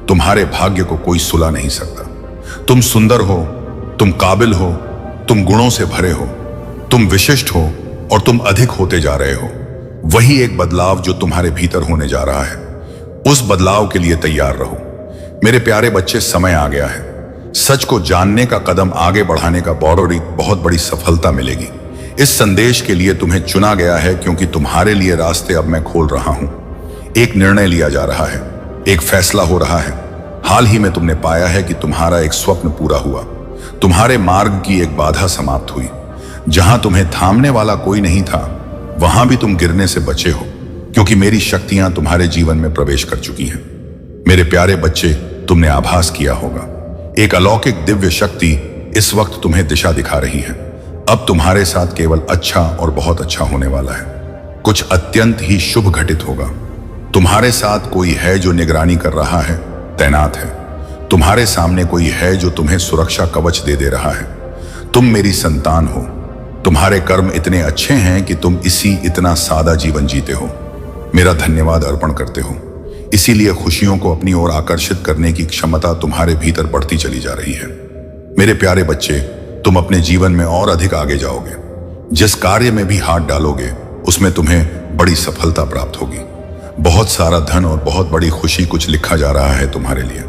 तुम्हारे भाग्य को कोई सुला नहीं सकता। तुम सुंदर हो, तुम काबिल हो, तुम गुणों से भरे हो, तुम विशिष्ट हो, और तुम अधिक होते जा रहे हो। वही एक बदलाव जो तुम्हारे भीतर होने जा रहा है। उस बदलाव के लिए तैयार रहो। मेरे प्यारे बच्चे, समय आ गया है। सच को जानने का कदम आगे बढ़ाने का बहुत बड़ी सफलता मिलेगी। इस संदेश के लिए तुम्हें चुना गया है क्योंकि तुम्हारे लिए रास्ते अब मैं खोल रहा हूं। एक निर्णय लिया जा रहा है, एक फैसला हो रहा है। हाल ही में तुमने पाया है कि तुम्हारा एक स्वप्न पूरा हुआ। तुम्हारे मार्ग की एक बाधा समाप्त हुई। जहां तुम्हें थामने वाला कोई नहीं था, वहां भी तुम गिरने से बचे हो, क्योंकि मेरी शक्तियां तुम्हारे जीवन में प्रवेश कर चुकी हैं। मेरे प्यारे बच्चे, तुमने आभास किया होगा, एक अलौकिक दिव्य शक्ति इस वक्त तुम्हें दिशा दिखा रही है। अब तुम्हारे साथ केवल अच्छा और बहुत अच्छा होने वाला है। कुछ अत्यंत ही शुभ घटित होगा। तुम्हारे साथ कोई है जो निगरानी कर रहा है, तैनात है। तुम्हारे सामने कोई है जो तुम्हें सुरक्षा कवच दे रहा है। तुम मेरी संतान हो। तुम्हारे कर्म इतने अच्छे हैं कि तुम इतना सादा जीवन जीते हो। मेरा धन्यवाद अर्पण करते हो। इसीलिए खुशियों को अपनी ओर आकर्षित करने की क्षमता तुम्हारे भीतर बढ़ती चली जा रही है। मेरे प्यारे बच्चे, तुम अपने जीवन में और अधिक आगे जाओगे। जिस कार्य में भी हाथ डालोगे, उसमें तुम्हें बड़ी सफलता प्राप्त होगी। बहुत सारा धन और बहुत बड़ी खुशी कुछ लिखा जा रहा है तुम्हारे लिए।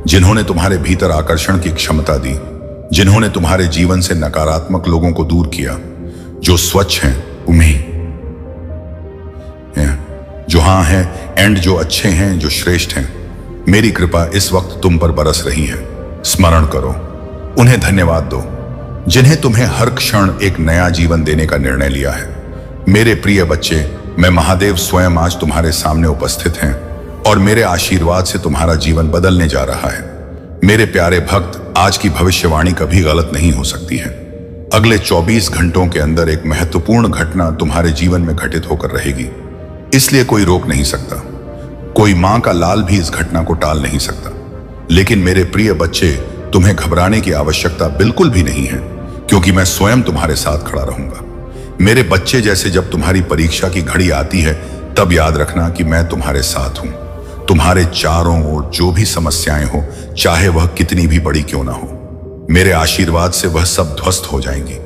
जिन्होंने तुम्हारे भीतर आकर्षण की क्षमता दी, जिन्होंने तुम्हारे जीवन से नकारात्मक लोगों को दूर किया, जो स्वच्छ हैं, उम्मीद जो हाँ हैं एंड जो अच्छे हैं, जो श्रेष्ठ हैं, मेरी कृपा इस वक्त तुम पर बरस रही है। स्मरण करो, उन्हें धन्यवाद दो, जिन्हें तुम्हें हर क्षण एक नया जीवन देने का निर्णय लिया है। मेरे प्रिय बच्चे, मैं महादेव स्वयं आज तुम्हारे सामने उपस्थित हैं और मेरे आशीर्वाद से तुम्हारा जीवन बदलने जा रहा है। मेरे प्यारे भक्त, आज की भविष्यवाणी कभी गलत नहीं हो सकती है। अगले 24 घंटों के अंदर एक महत्वपूर्ण घटना तुम्हारे जीवन में घटित होकर रहेगी। इसलिए कोई रोक नहीं सकता। कोई मां का लाल भी इस घटना को टाल नहीं सकता। लेकिन मेरे प्रिय बच्चे, तुम्हें घबराने की आवश्यकता बिल्कुल भी नहीं है, क्योंकि मैं स्वयं तुम्हारे साथ खड़ा रहूंगा। मेरे बच्चे, जैसे जब तुम्हारी परीक्षा की घड़ी आती है, तब याद रखना कि मैं तुम्हारे साथ हूं। तुम्हारे चारों ओर जो भी समस्याएं हो, चाहे वह कितनी भी बड़ी क्यों ना हो, मेरे आशीर्वाद से वह सब ध्वस्त हो जाएंगी।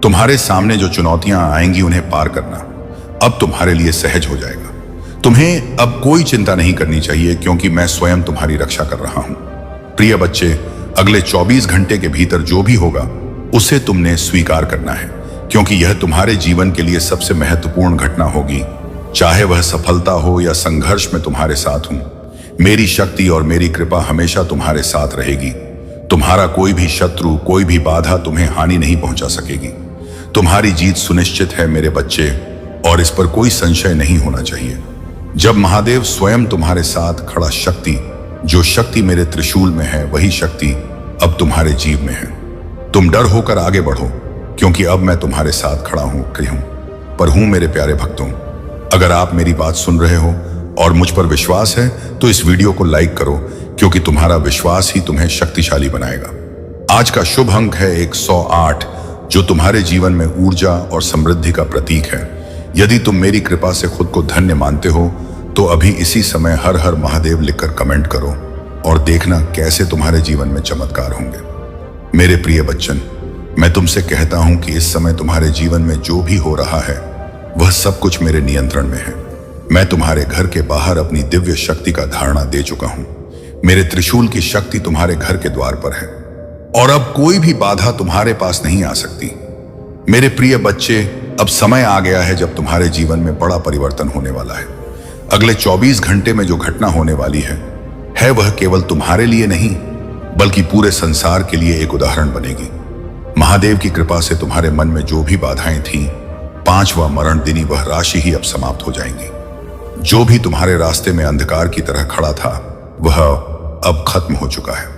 तुम्हारे सामने जो चुनौतियां आएंगी, उन्हें पार करना अब तुम्हारे लिए सहज हो जाएगा। तुम्हें अब कोई चिंता नहीं करनी चाहिए, क्योंकि मैं स्वयं तुम्हारी रक्षा कर रहा हूं। प्रिय बच्चे, अगले 24 घंटे के भीतर जो भी होगा, उसे तुमने स्वीकार करना है, क्योंकि यह तुम्हारे जीवन के लिए सबसे महत्वपूर्ण घटना होगी। चाहे वह सफलता हो या संघर्ष, में तुम्हारे साथ हूं। मेरी शक्ति और मेरी कृपा हमेशा तुम्हारे साथ रहेगी। तुम्हारा कोई भी शत्रु, कोई भी बाधा तुम्हें हानि नहीं पहुंचा सकेगी। तुम्हारी जीत सुनिश्चित है मेरे बच्चे, और इस पर कोई संशय नहीं होना चाहिए। जब महादेव स्वयं तुम्हारे साथ खड़ा शक्ति, जो शक्ति मेरे त्रिशूल में है, वही शक्ति अब तुम्हारे जीव में है। तुम डर होकर आगे बढ़ो, क्योंकि अब मैं तुम्हारे साथ खड़ा हूं मेरे प्यारे भक्तों। अगर आप मेरी बात सुन रहे हो और मुझ पर विश्वास है, तो इस वीडियो को लाइक करो, क्योंकि तुम्हारा विश्वास ही तुम्हें शक्तिशाली बनाएगा। आज का शुभ अंक है 108, जो तुम्हारे जीवन में ऊर्जा और समृद्धि का प्रतीक है। यदि तुम मेरी कृपा से खुद को धन्य मानते हो, तो अभी इसी समय हर हर महादेव लिखकर कमेंट करो और देखना कैसे तुम्हारे जीवन में चमत्कार होंगे। मेरे प्रिय बच्चन, मैं तुमसे कहता हूं कि इस समय तुम्हारे जीवन में जो भी हो रहा है, वह सब कुछ मेरे नियंत्रण में है। मैं तुम्हारे घर के बाहर अपनी दिव्य शक्ति का धारणा दे चुका हूं। मेरे त्रिशूल की शक्ति तुम्हारे घर के द्वार पर है, और अब कोई भी बाधा तुम्हारे पास नहीं आ सकती। मेरे प्रिय बच्चे, अब समय आ गया है जब तुम्हारे जीवन में बड़ा परिवर्तन होने वाला है। अगले 24 घंटे में जो घटना होने वाली है वह केवल तुम्हारे लिए नहीं, बल्कि पूरे संसार के लिए एक उदाहरण बनेगी। महादेव की कृपा से तुम्हारे मन में जो भी बाधाएं थीं, 5वां मरण दिन वह राशि ही अब समाप्त हो जाएंगी। जो भी तुम्हारे रास्ते में अंधकार की तरह खड़ा था, वह अब खत्म हो चुका है।